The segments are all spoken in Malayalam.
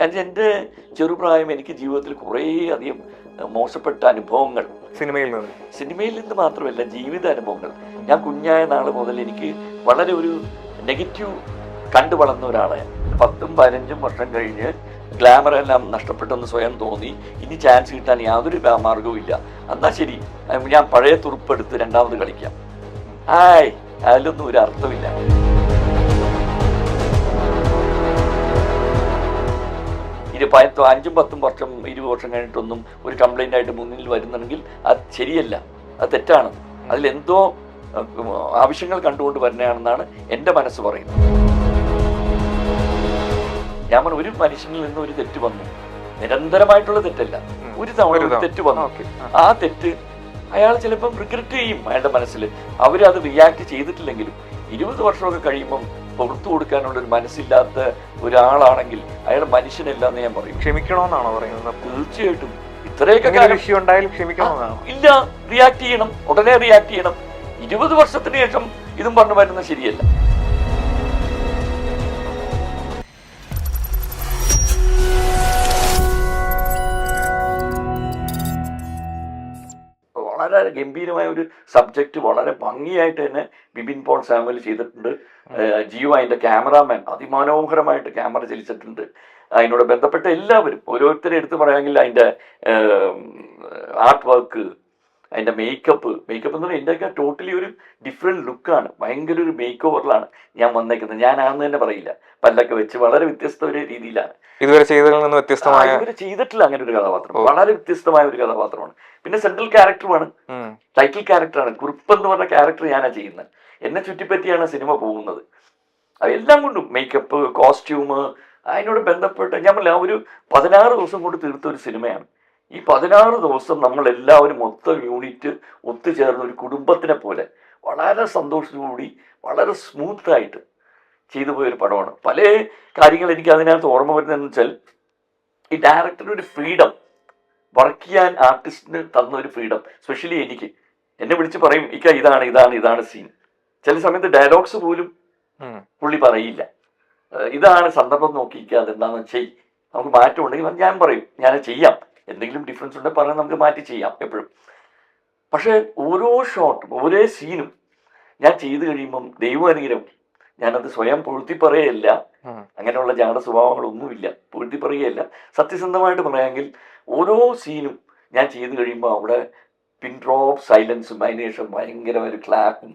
കാരണം എൻ്റെ ചെറുപ്രായം എനിക്ക് ജീവിതത്തിൽ കുറേ അധികം മോശപ്പെട്ട അനുഭവങ്ങൾ സിനിമയിൽ നിന്ന് മാത്രമല്ല ജീവിത അനുഭവങ്ങൾ. ഞാൻ കുഞ്ഞായ നാൾ മുതൽ എനിക്ക് വളരെ ഒരു നെഗറ്റീവ് കണ്ടു വളർന്ന ഒരാളാണ്. 10-15 വർഷം കഴിഞ്ഞ് ഗ്ലാമർ എല്ലാം നഷ്ടപ്പെട്ടെന്ന് സ്വയം തോന്നി. ഇനി ചാൻസ് കിട്ടാൻ യാതൊരു മാർഗവും ഇല്ല. എന്നാ ശരി, ഞാൻ പഴയ തുറുപ്പെടുത്ത് രണ്ടാമത് കളിക്കാം. അതിലൊന്നും ഒരു അർത്ഥമില്ല. ഇത് 5-10 വർഷം 20 വർഷം കഴിഞ്ഞിട്ടൊന്നും ഒരു കംപ്ലൈൻ്റ് ആയിട്ട് മുന്നിൽ വരുന്നുണ്ടെങ്കിൽ അത് ശരിയല്ല, അത് തെറ്റാണ്. അതിലെന്തോ ആവശ്യങ്ങൾ കണ്ടുകൊണ്ട് വരുന്നതാണെന്നാണ് എൻ്റെ മനസ്സ് പറയുന്നത്. ഞാൻ ഒരു മനുഷ്യനിൽ നിന്ന് ഒരു തെറ്റ് വന്നു, നിരന്തരമായിട്ടുള്ള തെറ്റല്ല, ഒരു തവണ ഒരു തെറ്റ് വന്നു. ആ തെറ്റ് അയാൾ ചിലപ്പം റിഗ്രറ്റ് ചെയ്യും അയാളുടെ മനസ്സിൽ. അവരത് റിയാക്ട് ചെയ്തിട്ടില്ലെങ്കിലും 20 വർഷമൊക്കെ കഴിയുമ്പം പുറത്തു കൊടുക്കാനുള്ള ഒരു മനസ്സില്ലാത്ത ഒരാളാണെങ്കിൽ അയാൾ മനുഷ്യനല്ല എന്ന് ഞാൻ പറയും. ക്ഷമിക്കണമെന്നാണോ പറയുന്നത്? തീർച്ചയായിട്ടും. ഇത്രയൊക്കെ വിഷയം ഉണ്ടായാലും ക്ഷമിക്കണമെന്നാണ്. ഇല്ല, റിയാക്ട് ചെയ്യണം, ഉടനെ റിയാക്ട് ചെയ്യണം. 20 വർഷത്തിന് ശേഷം ഇതും പറഞ്ഞു വരുന്നത് ശരിയല്ല. വളരെ ഗംഭീരമായ ഒരു സബ്ജക്റ്റ് വളരെ ഭംഗിയായിട്ട് തന്നെ ബിബിൻ പോൾ സാമുവൽ ചെയ്തിട്ടുണ്ട്. ജിയോ അതിൻ്റെ ക്യാമറാമാൻ അതിമനോഹരമായിട്ട് ക്യാമറ ചലിച്ചിട്ടുണ്ട്. അതിനോട് ബന്ധപ്പെട്ട എല്ലാവരും ഓരോരുത്തരെ എടുത്ത് പറയാമെങ്കിൽ അതിൻ്റെ ആർട്ട് വർക്ക്, അതിൻ്റെ മേക്കപ്പ് എന്ന് പറഞ്ഞാൽ എൻ്റെയൊക്കെ ടോട്ടലി ഒരു ഡിഫറെൻറ്റ് ലുക്കാണ്. ഭയങ്കര ഒരു മേക്ക് ഓവറിലാണ് ഞാൻ വന്നേക്കുന്നത്. ഞാനാണെന്ന് തന്നെ പറയില്ല. പല്ലൊക്കെ വെച്ച് വളരെ വ്യത്യസ്ത ഒരു രീതിയിലാണ്. ഇതുവരെ ചെയ്തിട്ടില്ല അങ്ങനെ ഒരു കഥാപാത്രം. വളരെ വ്യത്യസ്തമായ ഒരു കഥാപാത്രമാണ്. പിന്നെ സെൻട്രൽ ക്യാരക്ടറുമാണ്, ടൈറ്റിൽ ക്യാരക്ടറാണ്. കുറുപ്പ് എന്ന് പറഞ്ഞ ക്യാരക്ടർ ഞാനാ ചെയ്യുന്നത്. എന്നെ ചുറ്റിപ്പറ്റിയാണ് സിനിമ പോകുന്നത്. അതെല്ലാം കൊണ്ടും മേക്കപ്പ്, കോസ്റ്റ്യൂം, അതിനോട് ബന്ധപ്പെട്ട് ഞാൻ ഒരു 16 ദിവസം കൊണ്ട് തീർത്ത ഒരു സിനിമയാണ്. ഈ 16 ദിവസം നമ്മളെല്ലാവരും മൊത്തം യൂണിറ്റ് ഒത്തുചേർന്ന ഒരു കുടുംബത്തിനെ പോലെ വളരെ സന്തോഷത്തോടുകൂടി വളരെ സ്മൂത്തായിട്ട് ചെയ്തു പോയൊരു പടമാണ്. പല കാര്യങ്ങൾ എനിക്ക് അതിനകത്ത് ഓർമ്മ വരുന്നതെന്ന് വെച്ചാൽ, ഈ ഡയറക്ടറിന് ഒരു ഫ്രീഡം, വർക്ക് ചെയ്യാൻ ആർട്ടിസ്റ്റിന് തന്ന ഒരു ഫ്രീഡം. സ്പെഷ്യലി എനിക്ക് എന്നെ വിളിച്ച് പറയും, ഇതാണ് സീൻ. ചില സമയത്ത് ഡയലോഗ്സ് പോലും പുള്ളി പറയില്ല. ഇതാണ് സന്ദർഭം നോക്കിയിരിക്കുക, അതെന്താണെന്ന് ചെയ്, നമുക്ക് മാറ്റം ഉണ്ടെങ്കിൽ ഞാൻ പറയും, ഞാൻ ചെയ്യാം, എന്തെങ്കിലും ഡിഫറൻസ് ഉണ്ടെങ്കിൽ പറഞ്ഞാൽ നമുക്ക് മാറ്റി ചെയ്യാം എപ്പോഴും. പക്ഷേ ഓരോ ഷോട്ടും ഓരോ സീനും ഞാൻ ചെയ്തു കഴിയുമ്പം ദൈവാനുഗ്രഹം, ഞാനത് സ്വയം പൊഴുത്തി പറയുകയല്ല, അങ്ങനെയുള്ള ജാട സ്വഭാവങ്ങളൊന്നുമില്ല, പൊഴുത്തി പറയുകയല്ല, സത്യസന്ധമായിട്ട് പറയാമെങ്കിൽ ഓരോ സീനും ഞാൻ ചെയ്തു കഴിയുമ്പോൾ അവിടെ പിൻ ഡ്രോപ്പ് സൈലൻസും അതിനുശേഷം ഭയങ്കര ഒരു ക്ലാപ്പും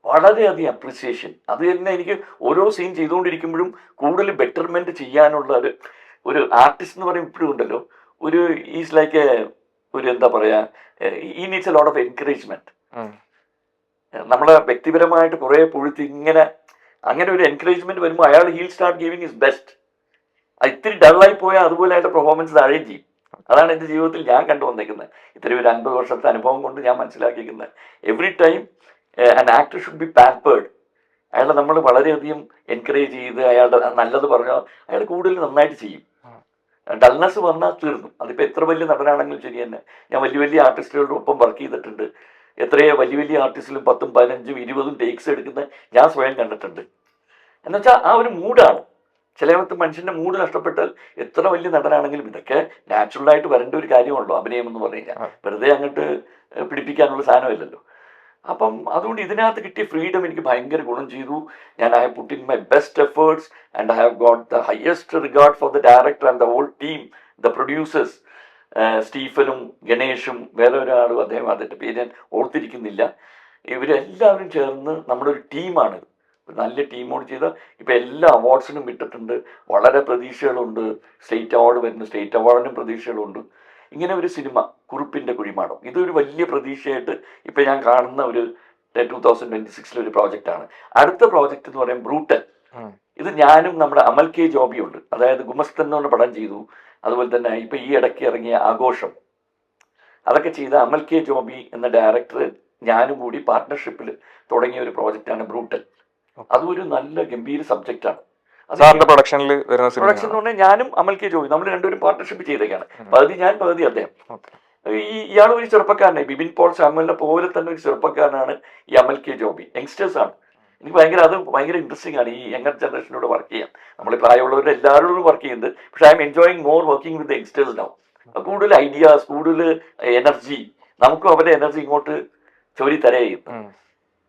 വളരെയധികം അപ്രിസിയേഷൻ. അത് തന്നെ എനിക്ക് ഓരോ സീൻ ചെയ്തുകൊണ്ടിരിക്കുമ്പോഴും കൂടുതൽ ബെറ്റർമെൻറ്റ് ചെയ്യാനുള്ള ഒരു ആർട്ടിസ്റ്റ് എന്ന് പറയുമ്പോൾ ഇപ്പോഴും ഉണ്ടല്ലോ, ഒരു ഈസ് ലൈക്ക് ഒരു എന്താ പറയുക, ഈ needs a lot of encouragement. നമ്മളെ വ്യക്തിപരമായിട്ട് കുറേ പൊഴുത്തി അങ്ങനെ ഒരു എൻകറേജ്മെൻറ്റ് വരുമ്പോൾ അയാൾ he'll start giving his best. അത് ഇത്തിരി ഡള്ളായി പോയാൽ അതുപോലെ അയാളുടെ പെർഫോമൻസ് താഴെയും ചെയ്യും. അതാണ് എൻ്റെ ജീവിതത്തിൽ ഞാൻ കണ്ടുവന്നേക്കുന്നത്. ഇത്രയും ഒരു 50 വർഷത്തെ അനുഭവം കൊണ്ട് ഞാൻ മനസ്സിലാക്കിയിരിക്കുന്നത്, every time an actor should be pampered. അയാളെ നമ്മൾ വളരെയധികം എൻകറേജ് ചെയ്ത് അയാളുടെ നല്ലത് പറഞ്ഞാൽ അയാൾ കൂടുതൽ നന്നായിട്ട് ചെയ്യും. ഡൾനെസ് വന്നാൽ തീർന്നു. അതിപ്പോൾ എത്ര വലിയ നടനാണെങ്കിലും ശരി തന്നെ. ഞാൻ വലിയ ആർട്ടിസ്റ്റുകളുടെ ഒപ്പം വർക്ക് ചെയ്തിട്ടുണ്ട്. എത്രയോ വലിയ ആർട്ടിസ്റ്റിലും 10, 15, 20 ടേക്സ് എടുക്കുന്ന ഞാൻ സ്വയം കണ്ടിട്ടുണ്ട്. എന്നുവെച്ചാൽ ആ ഒരു മൂഡാണ്. ചിലവർക്ക് മനുഷ്യൻ്റെ മൂഡ് നഷ്ടപ്പെട്ടാൽ എത്ര വലിയ നടനാണെങ്കിലും ഇതൊക്കെ നാച്ചുറലായിട്ട് വരേണ്ട ഒരു കാര്യമാണല്ലോ അഭിനയം എന്ന് പറഞ്ഞു കഴിഞ്ഞാൽ. വെറുതെ അങ്ങോട്ട് പിടിപ്പിക്കാനുള്ള സാധനമില്ലല്ലോ. അപ്പം അതുകൊണ്ട് ഇതിനകത്ത് കിട്ടിയ ഫ്രീഡം എനിക്ക് ഭയങ്കര ഗുണം ചെയ്തു. ഞാൻ I have put in my best efforts and I have got the highest regard for the director and the whole team, the producers. സ്റ്റീഫനും ഗണേഷും വേറെ ഒരാളും, അദ്ദേഹം അതിൻ്റെ പേര് ഞാൻ ഓർത്തിരിക്കുന്നില്ല. ഇവരെല്ലാവരും ചേർന്ന് നമ്മുടെ ഒരു ടീമാണിത്. ഒരു നല്ല ടീമോട് ചെയ്ത ഇപ്പം എല്ലാ അവാർഡ്സിനും വിട്ടിട്ടുണ്ട്. വളരെ പ്രതീക്ഷകളുണ്ട്. സ്റ്റേറ്റ് അവാർഡ് വരുന്നു, സ്റ്റേറ്റ് അവാർഡിനും പ്രതീക്ഷകളുണ്ട്. ഇങ്ങനെ ഒരു സിനിമ കുറുപ്പിൻ്റെ കുഴിമാടം, ഇതൊരു വലിയ പ്രതീക്ഷയായിട്ട് ഇപ്പം ഞാൻ കാണുന്ന ഒരു 2026 ഒരു പ്രോജക്റ്റാണ്. അടുത്ത പ്രോജക്റ്റ് എന്ന് പറയുന്നത് ബ്രൂട്ടൽ. ഇത് ഞാനും നമ്മുടെ അമൽ കെ ജോബിയുണ്ട്, അതായത് ഗുമസ്തൻ എന്ന് പറഞ്ഞ പടം ചെയ്തു. അതുപോലെ തന്നെ ഇപ്പം ഈ ഇടയ്ക്ക് ഇറങ്ങിയ ആഘോഷം, അതൊക്കെ ചെയ്ത അമൽ കെ ജോബി എന്ന ഡയറക്ടർ ഞാനും കൂടി പാർട്ട്ണർഷിപ്പിൽ തുടങ്ങിയ ഒരു പ്രോജക്റ്റാണ് ബ്രൂട്ടൽ. അതും ഒരു നല്ല ഗംഭീര സബ്ജക്റ്റാണ്. പ്രൊഡക്ഷൻ എന്ന് പറഞ്ഞാൽ ഞാനും അമൽ കെ ജോബി നമ്മൾ രണ്ടുപേരും പാർട്ട്ണർഷിപ്പ് ചെയ്തേക്കാണ്. പകുതി ഞാൻ പകുതി അദ്ദേഹം. ഇയാൾ ഒരു ചെറുപ്പക്കാരനാണ്, ബിബിൻ പോൾ സാമുവലിനെ പോലെ തന്നെ ഒരു ചെറുപ്പക്കാരനാണ് ഈ അമൽ കെ ജോബി. യങ്സ്റ്റേഴ്സാണ്. എനിക്ക് ഭയങ്കര ഇൻട്രസ്റ്റിംഗ് ആണ് ഈ യങ്ങർ ജനറേഷനോട് വർക്ക് ചെയ്യാൻ. നമ്മൾ പ്രായമുള്ളവരുടെ എല്ലാവരോടും വർക്ക് ചെയ്യുന്നുണ്ട്. പക്ഷെ I M enjoying more working with youngsters now. കൂടുതൽ ഐഡിയാസ്, കൂടുതൽ എനർജി, നമുക്കും അവരുടെ എനർജി ഇങ്ങോട്ട് ചോരി തരയും.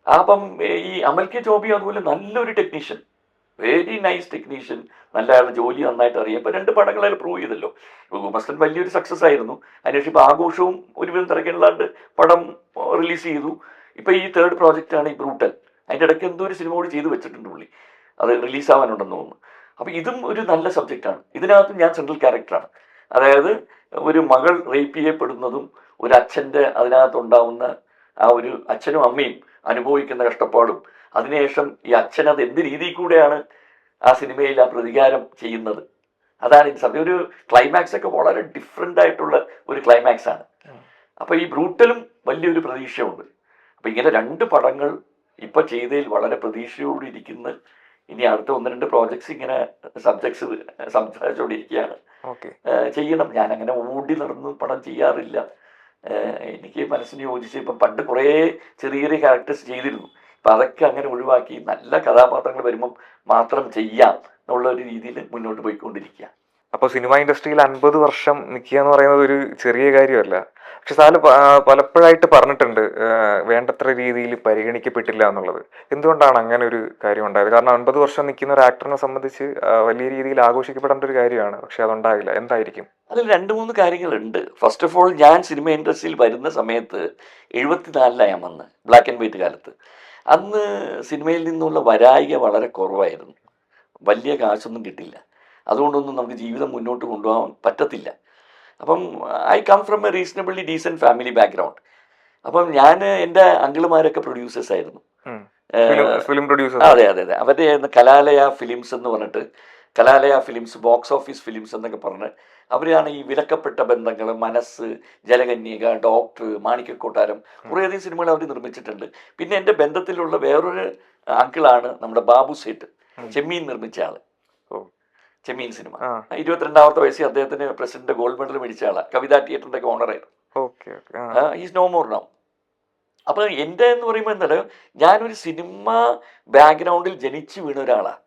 അപ്പം ഈ അമൽ കെ ചോബി അതുപോലെ നല്ലൊരു ടെക്നീഷ്യൻ, വെരി നൈസ് ടെക്നീഷ്യൻ, നല്ല അയാളുടെ ജോലി നന്നായിട്ട് അറിയാം. ഇപ്പൊ 2 പടങ്ങൾ അയാൾ പ്രൂവ് ചെയ്തല്ലോ. ഗുമസ്തൻ വലിയൊരു സക്സസ് ആയിരുന്നു. അതിനുശേഷം ഇപ്പൊ ആഘോഷവും ഒരുവിധം തിരക്കില്ലാണ്ട് പടം റിലീസ് ചെയ്തു. ഇപ്പൊ ഈ 3rd പ്രോജക്റ്റാണ് ഈ ബ്രൂട്ടൽ. അതിന്റെ ഇടയ്ക്ക് എന്തോ ഒരു സിനിമ കൂടി ചെയ്ത് വെച്ചിട്ടുണ്ട് പുള്ളി, അത് റിലീസാവാനുണ്ടെന്ന് തോന്നുന്നു. അപ്പൊ ഇതും ഒരു നല്ല സബ്ജക്റ്റാണ്. ഇതിനകത്ത് ഞാൻ സെൻട്രൽ ക്യാരക്ടറാണ്. അതായത് ഒരു മകൾ റേപ്പ് ചെയ്യപ്പെടുന്നതും ഒരു അച്ഛൻ്റെ അതിനകത്തുണ്ടാവുന്ന ആ ഒരു അച്ഛനും അമ്മയും അനുഭവിക്കുന്ന കഷ്ടപ്പാടും, അതിനുശേഷം ഈ അച്ഛൻ അത് എന്ത് രീതിയിൽ കൂടെയാണ് ആ സിനിമയിൽ ആ പ്രതികാരം ചെയ്യുന്നത്, അതാണ് ഈ സത്യം. ഒരു ക്ലൈമാക്സ് ഒക്കെ വളരെ ഡിഫറെൻ്റ് ആയിട്ടുള്ള ഒരു ക്ലൈമാക്സ് ആണ്. അപ്പൊ ഈ ബ്രൂട്ടലും വലിയൊരു പ്രതീക്ഷയുണ്ട്. അപ്പൊ ഇങ്ങനെ 2 പടങ്ങൾ ഇപ്പൊ ചെയ്തതിൽ വളരെ പ്രതീക്ഷയോടെ ഇരിക്കുന്ന. ഇനി അടുത്ത 1-2 പ്രോജക്ട്സ് ഇങ്ങനെ സബ്ജക്ട്സ് സംസാരിച്ചുകൊണ്ടിരിക്കുകയാണ്. ചെയ്യണം. ഞാൻ അങ്ങനെ ഓടി നടന്ന് പടം ചെയ്യാറില്ല. എനിക്ക് മനസ്സിന് യോജിച്ച് ഇപ്പം പണ്ട് കുറേ ചെറിയ ചെറിയ ക്യാരക്ടേഴ്സ് ചെയ്തിരുന്നു. അപ്പം അതൊക്കെ അങ്ങനെ ഒഴിവാക്കി നല്ല കഥാപാത്രങ്ങൾ വരുമ്പം മാത്രം ചെയ്യാം എന്നുള്ള ഒരു രീതിയിൽ മുന്നോട്ട് പോയിക്കൊണ്ടിരിക്കുക. അപ്പോൾ സിനിമ ഇൻഡസ്ട്രിയിൽ 50 വർഷം നിൽക്കുക എന്ന് പറയുന്നത് ഒരു ചെറിയ കാര്യമല്ല. പക്ഷെ സാല് പലപ്പോഴായിട്ട് പറഞ്ഞിട്ടുണ്ട് വേണ്ടത്ര രീതിയിൽ പരിഗണിക്കപ്പെട്ടില്ല എന്നുള്ളത്. എന്തുകൊണ്ടാണ് അങ്ങനെ ഒരു കാര്യം ഉണ്ടായത്? കാരണം 50 വർഷം നിൽക്കുന്ന ഒരു ആക്ടറിനെ സംബന്ധിച്ച് വലിയ രീതിയിൽ ആഘോഷിക്കപ്പെടേണ്ട ഒരു കാര്യമാണ്. പക്ഷെ അതുണ്ടായില്ല. എന്തായിരിക്കും? അതിൽ 2-3 കാര്യങ്ങളുണ്ട്. ഫസ്റ്റ് ഓഫ് ഓൾ, ഞാൻ സിനിമ ഇൻഡസ്ട്രിയിൽ വരുന്ന സമയത്ത് 74 ഞാൻ വന്ന്, ബ്ലാക്ക് ആൻഡ് വൈറ്റ് കാലത്ത്. അന്ന് സിനിമയിൽ നിന്നുള്ള വരായിക വളരെ കുറവായിരുന്നു. വലിയ കാശൊന്നും കിട്ടില്ല. അതുകൊണ്ടൊന്നും നമുക്ക് ജീവിതം മുന്നോട്ട് കൊണ്ടുപോകാൻ പറ്റത്തില്ല. അപ്പം I come from a reasonably decent family background. അപ്പം ഞാൻ, എൻ്റെ അങ്കിളുമാരൊക്കെ പ്രൊഡ്യൂസേഴ്സ് ആയിരുന്നു. അതെ. അവരുടെ കലാലയ ഫിലിംസ് എന്ന് പറഞ്ഞിട്ട്, കലാലയ ഫിലിംസ്, ബോക്സ് ഓഫീസ് ഫിലിംസ് എന്നൊക്കെ പറഞ്ഞ് അവരാണ് ഈ വിലക്കപ്പെട്ട ബന്ധങ്ങൾ, മനസ്സ്, ജലകന്യക, ഡോക്ടർ, മാണിക്യക്കൊട്ടാരം, കുറേയധികം സിനിമകൾ അവർ നിർമ്മിച്ചിട്ടുണ്ട്. പിന്നെ എൻ്റെ ബന്ധത്തിലുള്ള വേറൊരു അങ്കിളാണ് നമ്മുടെ ബാബു സേട്ട്, ചെമ്മീൻ നിർമ്മിച്ച ആള്. ചെമ്മീൻ സിനിമ 22ാമത്തെ വയസ്സിൽ അദ്ദേഹത്തിന് പ്രസിഡന്റ് ഗോൾഡ് മെഡൽ മേടിച്ച ആളാണ്. കവിതാ തിയേറ്ററിന്റെ ഒക്കെ ഓണറായിരുന്നു. Is no more now. അപ്പൊ എൻ്റെ എന്ന് പറയുമ്പോൾ എന്താണ്, ഞാനൊരു സിനിമ ബാക്ക്ഗ്രൗണ്ടിൽ ജനിച്ചു വീണ ഒരാളാണ്.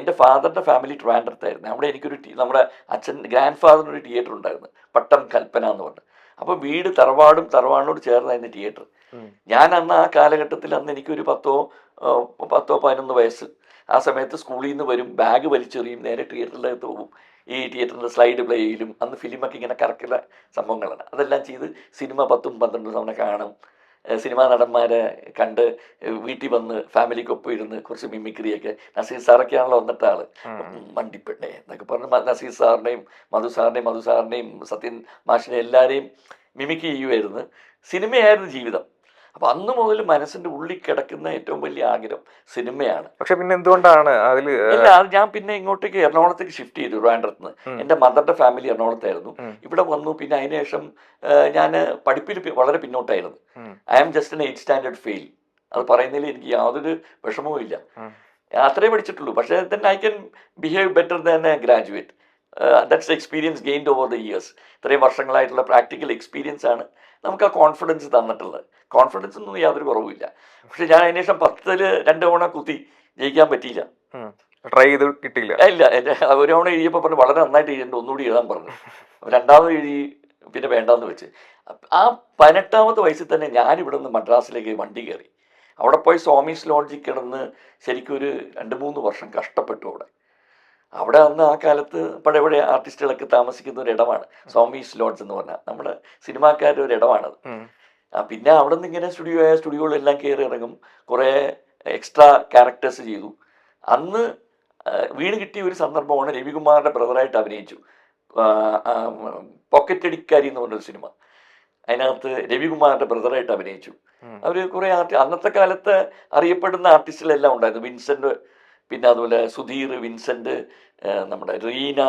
എൻ്റെ ഫാദറിന്റെ ഫാമിലി ട്രിവാൻഡ്രത്തായിരുന്നു. അവിടെ എനിക്കൊരു നമ്മുടെ അച്ഛൻ ഗ്രാൻഡ് ഫാദറിനൊരു തിയേറ്റർ ഉണ്ടായിരുന്നു, പട്ടം കൽപ്പന എന്ന് പറഞ്ഞു. അപ്പോൾ വീട് തറവാടിനോട് ചേർന്നായിരുന്നു തിയേറ്റർ. ഞാൻ അന്ന് ആ കാലഘട്ടത്തിൽ, അന്ന് എനിക്കൊരു 10-11 വയസ്സ്. ആ സമയത്ത് സ്കൂളിൽ നിന്ന് വരും, ബാഗ് വലിച്ചെറിയും, നേരെ തിയേറ്ററിലേക്ക് പോകും. ഈ തിയേറ്ററിൻ്റെ സ്ലൈഡ് പ്ലേ ചെയ്യലും, അന്ന് ഫിലിമൊക്കെ ഇങ്ങനെ കറക്കുന്ന സംഭവങ്ങളാണ്. അതെല്ലാം ചെയ്ത് സിനിമ 10-12 തവണ കാണും. സിനിമാ നടന്മാരെ കണ്ട് വീട്ടിൽ വന്ന് ഫാമിലിക്കൊപ്പം ഇരുന്ന് കുറച്ച് മിമിക്രിയൊക്കെ. നസീർ സാറൊക്കെയാണല്ലോ വന്നിട്ട ആള്. മണ്ടിപ്പെണ്ണേ എന്നൊക്കെ പറഞ്ഞ് നസീർ സാറിനെയും മധു സാറിനെയും സത്യൻ മാഷിനെ എല്ലാവരെയും മിമിക് ചെയ്യുമായിരുന്നു. സിനിമയായിരുന്നു ജീവിതം. അപ്പൊ അന്ന് മുതൽ മനസ്സിന്റെ ഉള്ളിൽ കിടക്കുന്ന ഏറ്റവും വലിയ ആഗ്രഹം സിനിമയാണ്. പക്ഷെ പിന്നെ എന്തുകൊണ്ടാണ് അതിൽ? അല്ല, അത് ഞാൻ പിന്നെ ഇങ്ങോട്ടേക്ക് എറണാകുളത്തേക്ക് ഷിഫ്റ്റ് ചെയ്തു. ട്രിവാൻഡ്രത്ത് നിന്ന്. എൻ്റെ മദറിന്റെ ഫാമിലി എറണാകുളത്തായിരുന്നു. ഇവിടെ വന്നു. പിന്നെ അതിനുശേഷം ഞാൻ പഠിപ്പിൽ വളരെ പിന്നോട്ടായിരുന്നു. I am just an 8th standard fail. അത് പറയുന്നതിൽ എനിക്ക് യാതൊരു വിഷമവും ഇല്ല. അത്രേ പഠിച്ചിട്ടുള്ളൂ. പക്ഷേ then I can behave better than a graduate. That's the experience gained over the years. ഇത്രയും വർഷങ്ങളായിട്ടുള്ള പ്രാക്ടിക്കൽ എക്സ്പീരിയൻസ് ആണ് നമുക്ക് ആ കോൺഫിഡൻസ് തന്നിട്ടുള്ളത്. കോൺഫിഡൻസ് ഒന്നും യാതൊരു കുറവില്ല. പക്ഷെ ഞാൻ അതിനുശേഷം 10ൽ 2 തവണ കുത്തി ജയിക്കാൻ പറ്റിയില്ല. ട്രൈ ചെയ്ത് കിട്ടിയില്ല. ഇല്ല, ഒരു തവണ എഴുതിയപ്പോൾ പറഞ്ഞു വളരെ നന്നായിട്ട് എഴുതിയിട്ട് ഒന്നുകൂടി എഴുതാൻ പറഞ്ഞു. 2ാമത് എഴുതി, പിന്നെ വേണ്ടാന്ന് വെച്ച്. ആ 18ാമത്തെ വയസ്സിൽ തന്നെ ഞാനിവിടെ നിന്ന് മദ്രാസിലേക്ക് വണ്ടി കയറി. അവിടെ പോയി സ്വാമീസ് ലോഡ്ജിൽ കിടന്ന് ശരിക്കും ഒരു 2-3 വർഷം കഷ്ടപ്പെട്ടു. അവിടെ അന്ന് ആ കാലത്ത് പഴയ ആർട്ടിസ്റ്റുകളൊക്കെ താമസിക്കുന്ന ഒരു ഇടമാണ് സ്വാമീസ് ലോഡ്ജ് എന്ന് പറഞ്ഞാൽ. നമ്മുടെ സിനിമാക്കാരുടെ ഒരു ഇടമാണത്. പിന്നെ അവിടെ നിന്ന് ഇങ്ങനെ സ്റ്റുഡിയോകളെല്ലാം കയറി ഇറങ്ങും. കുറേ എക്സ്ട്രാ ക്യാരക്ടേഴ്സ് ചെയ്തു. അന്ന് വീണ് കിട്ടിയ ഒരു സംദർഭമാണ് രവികുമാറിന്റെ ബ്രദറായിട്ട് അഭിനയിച്ചു. പോക്കറ്റടിക്കാരി എന്ന് പറഞ്ഞൊരു സിനിമ. അതിനകത്ത് രവികുമാറിന്റെ ബ്രദറായിട്ട് അഭിനയിച്ചു. അവർ കുറേ അന്നത്തെ കാലത്ത് അറിയപ്പെടുന്ന ആർട്ടിസ്റ്റുകളെല്ലാം ഉണ്ടായിരുന്നു. വിൻസെന്റ്, പിന്നെ അതുപോലെ സുധീർ, വിൻസെന്റ്, നമ്മുടെ റീന,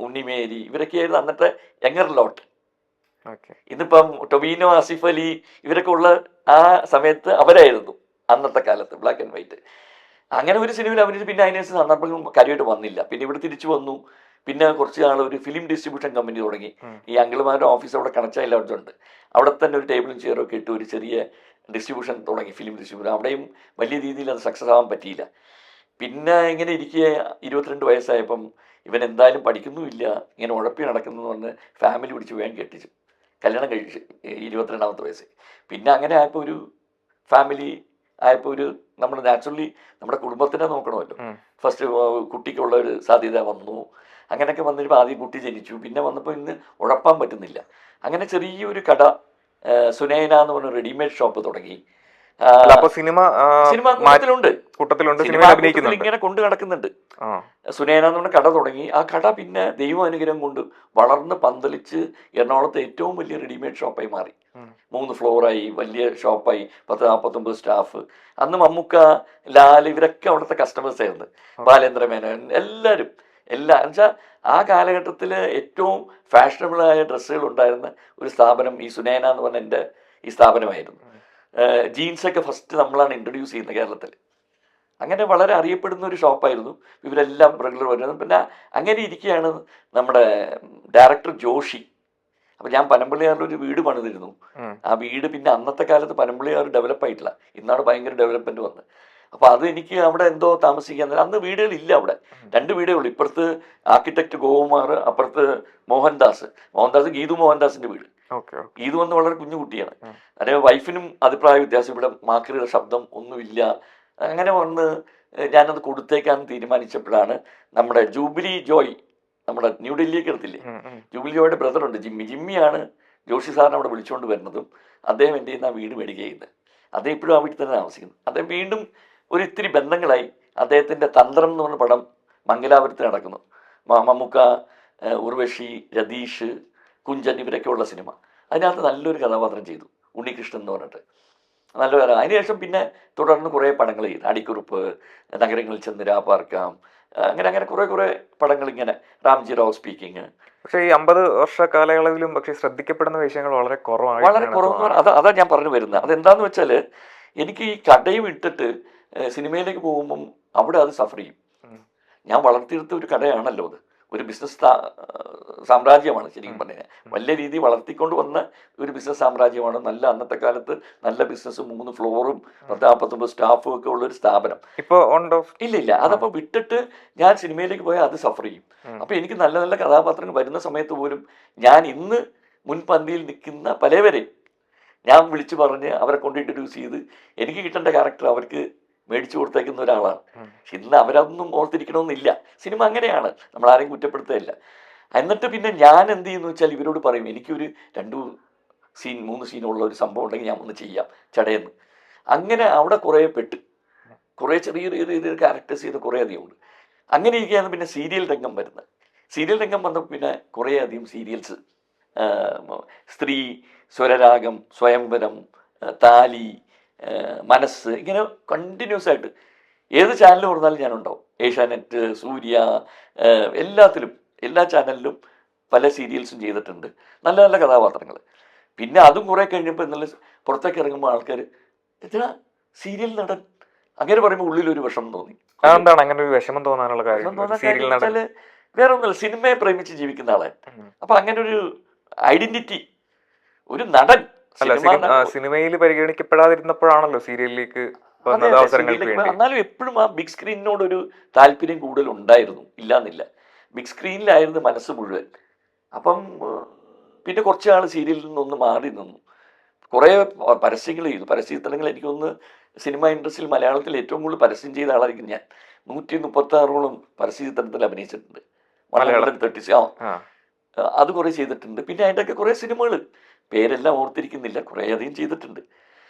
ഉണ്ണിമേരി, ഇവരൊക്കെയായിരുന്നു അന്നത്തെ യങ്ങർ ലോട്ട്. ഇന്നിപ്പം ടൊബീനോ, ആസിഫ് അലി, ഇവരൊക്കെ ഉള്ള ആ സമയത്ത് അവരായിരുന്നു അന്നത്തെ കാലത്ത് ബ്ലാക്ക് ആൻഡ് വൈറ്റ്. അങ്ങനെ ഒരു സിനിമയിൽ അഭിനയിച്ച് പിന്നെ അതിനനുസരിച്ച് സന്ദർഭങ്ങളും കാര്യമായിട്ട് വന്നില്ല. പിന്നെ ഇവിടെ തിരിച്ചു വന്നു. പിന്നെ കുറച്ച് നാൾ ഒരു ഫിലിം ഡിസ്ട്രിബ്യൂഷൻ കമ്പനി തുടങ്ങി. ഈ അങ്കിളുമാരുടെ ഓഫീസ് അവിടെ കണച്ചായി ലോഡ്ജുണ്ട്. അവിടെ തന്നെ ഒരു ടേബിളും ചെയറും ഒക്കെ ഇട്ട് ഒരു ചെറിയ ഡിസ്ട്രിബ്യൂഷൻ തുടങ്ങി, ഫിലിം ഡിസ്ട്രിബ്യൂഷൻ. അവിടെയും വലിയ രീതിയിൽ അത് സക്സസ് ആവാൻ പറ്റിയില്ല. പിന്നെ ഇങ്ങനെ ഇരിക്കുക 22 വയസ്സായപ്പം ഇവൻ എന്തായാലും പഠിക്കുന്നുമില്ല, ഇങ്ങനെ ഉഴപ്പി നടക്കുന്നു എന്ന് പറഞ്ഞ് ഫാമിലി പിടിച്ച് വേഗം കെട്ടിച്ചു, കല്യാണം കഴിച്ച് 22ാമത്തെ വയസ്സ്. പിന്നെ അങ്ങനെ ആയപ്പോൾ ഒരു ഫാമിലി ആയപ്പോൾ ഒരു നമ്മൾ നാച്ചുറലി നമ്മുടെ കുടുംബത്തിനെ നോക്കണമല്ലോ. ഫസ്റ്റ് കുട്ടിക്കുള്ള ഒരു സാധ്യത വന്നു. അങ്ങനെയൊക്കെ വന്നിരുമ്പോൾ ആദ്യം കുട്ടി ജനിച്ചു. പിന്നെ വന്നപ്പോൾ ഇന്ന് ഉഴപ്പാൻ പറ്റുന്നില്ല. അങ്ങനെ ചെറിയൊരു കട സുനൈന എന്ന് പറഞ്ഞ റെഡിമെയ്ഡ് ഷോപ്പ് തുടങ്ങി. സിനിമ കൂട്ടത്തിലുണ്ട്, ഇങ്ങനെ കൊണ്ടു നടക്കുന്നുണ്ട്. സുനൈന എന്ന് പറഞ്ഞ കട തുടങ്ങി. ആ കട പിന്നെ ദൈവ അനുഗ്രഹം കൊണ്ട് വളർന്ന് പന്തലിച്ച് എറണാകുളത്തെ ഏറ്റവും വലിയ റെഡിമെയ്ഡ് ഷോപ്പായി മാറി. 3 ഫ്ലോറായി, വലിയ ഷോപ്പായി, 10-49 സ്റ്റാഫ്. അന്ന് മമ്മൂക്ക, ലാൽ ഇവരൊക്കെ അവിടുത്തെ കസ്റ്റമേഴ്സ് ആയിരുന്നു. ബാലേന്ദ്രമേനോൻ എല്ലാവരും എന്നുവെച്ചാൽ ആ കാലഘട്ടത്തിൽ ഏറ്റവും ഫാഷനബിളായ ഡ്രസ്സുകൾ ഉണ്ടായിരുന്ന ഒരു സ്ഥാപനം ഈ സുനൈന എന്ന് പറഞ്ഞ എൻ്റെ ഈ സ്ഥാപനമായിരുന്നു. ജീൻസൊക്കെ ഫസ്റ്റ് നമ്മളാണ് ഇൻട്രൊഡ്യൂസ് ചെയ്യുന്നത് കേരളത്തിൽ. അങ്ങനെ വളരെ അറിയപ്പെടുന്ന ഒരു ഷോപ്പായിരുന്നു. ഇവരെല്ലാം റെഗുലർ വരുന്നത്. പിന്നെ അങ്ങനെ ഇരിക്കുകയാണ് നമ്മുടെ ഡയറക്ടർ ജോഷി. അപ്പം ഞാൻ പനമ്പള്ളിയാറിലൊരു വീട് പണിതിരുന്നു. ആ വീട് പിന്നെ അന്നത്തെ കാലത്ത് പനമ്പള്ളിയാറ് ഡെവലപ്പ് ആയിട്ടില്ല. ഇന്നാണ് ഭയങ്കര ഡെവലപ്മെൻറ്റ് വന്നത്. അപ്പോൾ അത് എനിക്ക് അവിടെ എന്തോ താമസിക്കാൻ, അന്ന് വീടുകളില്ല അവിടെ. 2 വീടേ ഉള്ളൂ. ഇപ്പുറത്ത് ആർക്കിടെക്ട് ഗോകുമാർ, അപ്പുറത്ത് മോഹൻദാസ് ഗീതു മോഹൻദാസിൻ്റെ വീട്. ഗീതു വന്ന് വളരെ കുഞ്ഞു കുട്ടിയാണ്. അതായത് വൈഫിനും അഭിപ്രായ വ്യത്യാസം, ഇവിടെ മാക്രിയുടെ ശബ്ദം ഒന്നുമില്ല. അങ്ങനെ വന്ന് ഞാനത് കൊടുത്തേക്കാൻ തീരുമാനിച്ചപ്പോഴാണ് നമ്മുടെ ജൂബിലി ജോയ്, നമ്മുടെ ന്യൂഡൽഹിക്ക് എടുത്തില്ലേ, ജൂബിലി ജോയുടെ ബ്രദറുണ്ട് ജിമ്മിയാണ് ജോഷി സാറിനെ അവിടെ വിളിച്ചുകൊണ്ട് വരുന്നതും. അദ്ദേഹം എൻ്റെ നിന്ന് ആ വീട് മേടിക്കുക ചെയ്യുന്നത്. അദ്ദേഹം ഇപ്പോഴും ആ വീട്ടിൽ തന്നെ താമസിക്കുന്നു. അദ്ദേഹം വീണ്ടും ഒരു ഇത്തിരി ബന്ധങ്ങളായി. അദ്ദേഹത്തിൻ്റെ തന്ത്രം എന്ന് പറഞ്ഞ പടം മംഗലാപുരത്ത് നടക്കുന്നു. മമ്മൂക്ക, ഉർവശി, രതീഷ്, കുഞ്ചൻ ഇവരൊക്കെ ഉള്ള സിനിമ. അതിനകത്ത് നല്ലൊരു കഥാപാത്രം ചെയ്തു, ഉണ്ണികൃഷ്ണൻ എന്ന് പറഞ്ഞിട്ട് നല്ല കഥ. അതിനുശേഷം പിന്നെ തുടർന്ന് കുറേ പടങ്ങൾ ചെയ്തു. അടിക്കുറിപ്പ്, നഗരങ്ങളിൽ ചെന്ന് രാപ്പാർക്കാം, അങ്ങനെ കുറേ പടങ്ങൾ, ഇങ്ങനെ റാംജി റാവ് സ്പീക്കിങ്. പക്ഷേ ഈ 50 വർഷ കാലയളവിലും പക്ഷേ ശ്രദ്ധിക്കപ്പെടുന്ന വിഷയങ്ങൾ വളരെ കുറവാണ്. അതാ ഞാൻ പറഞ്ഞു വരുന്നത്. അതെന്താന്ന് വെച്ചാൽ എനിക്ക് ഈ കടയും ഇട്ടിട്ട് സിനിമയിലേക്ക് പോകുമ്പം അവിടെ അത് സഫർ ചെയ്യും. ഞാൻ വളർത്തിയെടുത്ത ഒരു കടയാണല്ലോ അത്. ഒരു ബിസിനസ് സാമ്രാജ്യമാണ് ശരിക്കും പറഞ്ഞാൽ. വലിയ രീതിയിൽ വളർത്തിക്കൊണ്ട് വന്ന ഒരു ബിസിനസ് സാമ്രാജ്യമാണ്. നല്ല അന്നത്തെ കാലത്ത് നല്ല ബിസിനസ്, 3 ഫ്ലോറും 10-49 സ്റ്റാഫും ഒക്കെ ഉള്ളൊരു സ്ഥാപനം. ഇപ്പോൾ ഉണ്ടോ? ഇല്ല. അതപ്പോൾ വിട്ടിട്ട് ഞാൻ സിനിമയിലേക്ക് പോയാൽ അത് സഫർ ചെയ്യും. അപ്പോൾ എനിക്ക് നല്ല നല്ല കഥാപാത്രങ്ങൾ വരുന്ന സമയത്ത് പോലും ഞാൻ ഇന്ന് മുൻപന്തിയിൽ നിൽക്കുന്ന പലവരെയും ഞാൻ വിളിച്ചു പറഞ്ഞ് അവരെ കൊണ്ട് ഇൻട്രൊഡ്യൂസ് ചെയ്ത് എനിക്ക് കിട്ടേണ്ട ക്യാരക്ടർ അവർക്ക് മേടിച്ചു കൊടുത്തേക്കുന്ന ഒരാളാണ്. പക്ഷെ ഇന്ന് അവരൊന്നും ഓർത്തിരിക്കണമെന്നില്ല. സിനിമ അങ്ങനെയാണ്, നമ്മളാരെയും കുറ്റപ്പെടുത്തുകയില്ല. എന്നിട്ട് പിന്നെ ഞാൻ എന്ത് ചെയ്യുന്നു വെച്ചാൽ ഇവരോട് പറയും, എനിക്കൊരു 2 സീൻ 3 സീനുള്ള ഒരു സംഭവം ഉണ്ടെങ്കിൽ ഞാൻ ഒന്ന് ചെയ്യാം ചടയെന്ന്. അങ്ങനെ അവിടെ കുറേ ചെറിയ ക്യാരക്ടേഴ്സ് ചെയ്ത് കുറേ അധികം ഉണ്ട്. അങ്ങനെ ഇരിക്കുകയാണ് പിന്നെ സീരിയൽ രംഗം വരുന്നത്. സീരിയൽ രംഗം വന്നപ്പോൾ പിന്നെ കുറേ അധികം സീരിയൽസ്, സ്ത്രീ, സ്വരരാഗം, സ്വയംവരം, താലി, മനസ്സ്, ഇങ്ങനെ കണ്ടിന്യൂസ് ആയിട്ട് ഏത് ചാനൽ തുറന്നാലും ഞാനുണ്ടാവും. ഏഷ്യാനെറ്റ്, സൂര്യ, എല്ലാത്തിലും, എല്ലാ ചാനലിലും പല സീരിയൽസും ചെയ്തിട്ടുണ്ട്. നല്ല നല്ല കഥാപാത്രങ്ങൾ. പിന്നെ അതും കുറേ കഴിഞ്ഞപ്പോൾ ഇന്നലെ പുറത്തേക്ക് ഇറങ്ങുമ്പോൾ ആൾക്കാർ എത്ര സീരിയൽ നടൻ അങ്ങനെ പറയുമ്പോൾ ഉള്ളിലൊരു വിഷമം തോന്നി. എന്താണ് അങ്ങനെ ഒരു വിഷമം തോന്നാനുള്ള കാര്യം? വേറെ ഒന്നുമില്ല, സിനിമയെ പ്രേമിച്ച് ജീവിക്കുന്ന ആളെ. അപ്പൊ അങ്ങനെ ഒരു ഐഡന്റിറ്റി, ഒരു നടൻ സിനിമയിൽ പരിഗണിക്കപ്പെടാതിരുന്നപ്പോഴാണല്ലോ സീരിയലിലേക്ക് എന്നാലും എപ്പോഴും ആ ബിഗ് സ്ക്രീനിനോടൊരു താല്പര്യം കൂടുതൽ ഉണ്ടായിരുന്നു, ഇല്ലാന്നില്ല. ബിഗ് സ്ക്രീനിലായിരുന്നു മനസ്സ് മുഴുവൻ. അപ്പം പിന്നെ കുറച്ച് നാൾ സീരിയലിൽ നിന്നൊന്ന് മാറി നിന്നു. കുറേ പരസ്യങ്ങൾ ചെയ്തു. പരസ്യ ചിത്രങ്ങൾ എനിക്കൊന്ന് സിനിമ ഇൻഡസ്ട്രിയിൽ മലയാളത്തിൽ ഏറ്റവും കൂടുതൽ പരസ്യം ചെയ്ത ആളായിരിക്കും ഞാൻ. 136ഓളം പരസ്യ ചിത്രത്തിൽ അഭിനയിച്ചിട്ടുണ്ട്. 130 അത് കുറേ ചെയ്തിട്ടുണ്ട്. പിന്നെ അതിൻ്റെയൊക്കെ കുറേ സിനിമകൾ പേരെല്ലാം ഓർത്തിരിക്കുന്നില്ല, കുറേ അധികം ചെയ്തിട്ടുണ്ട്.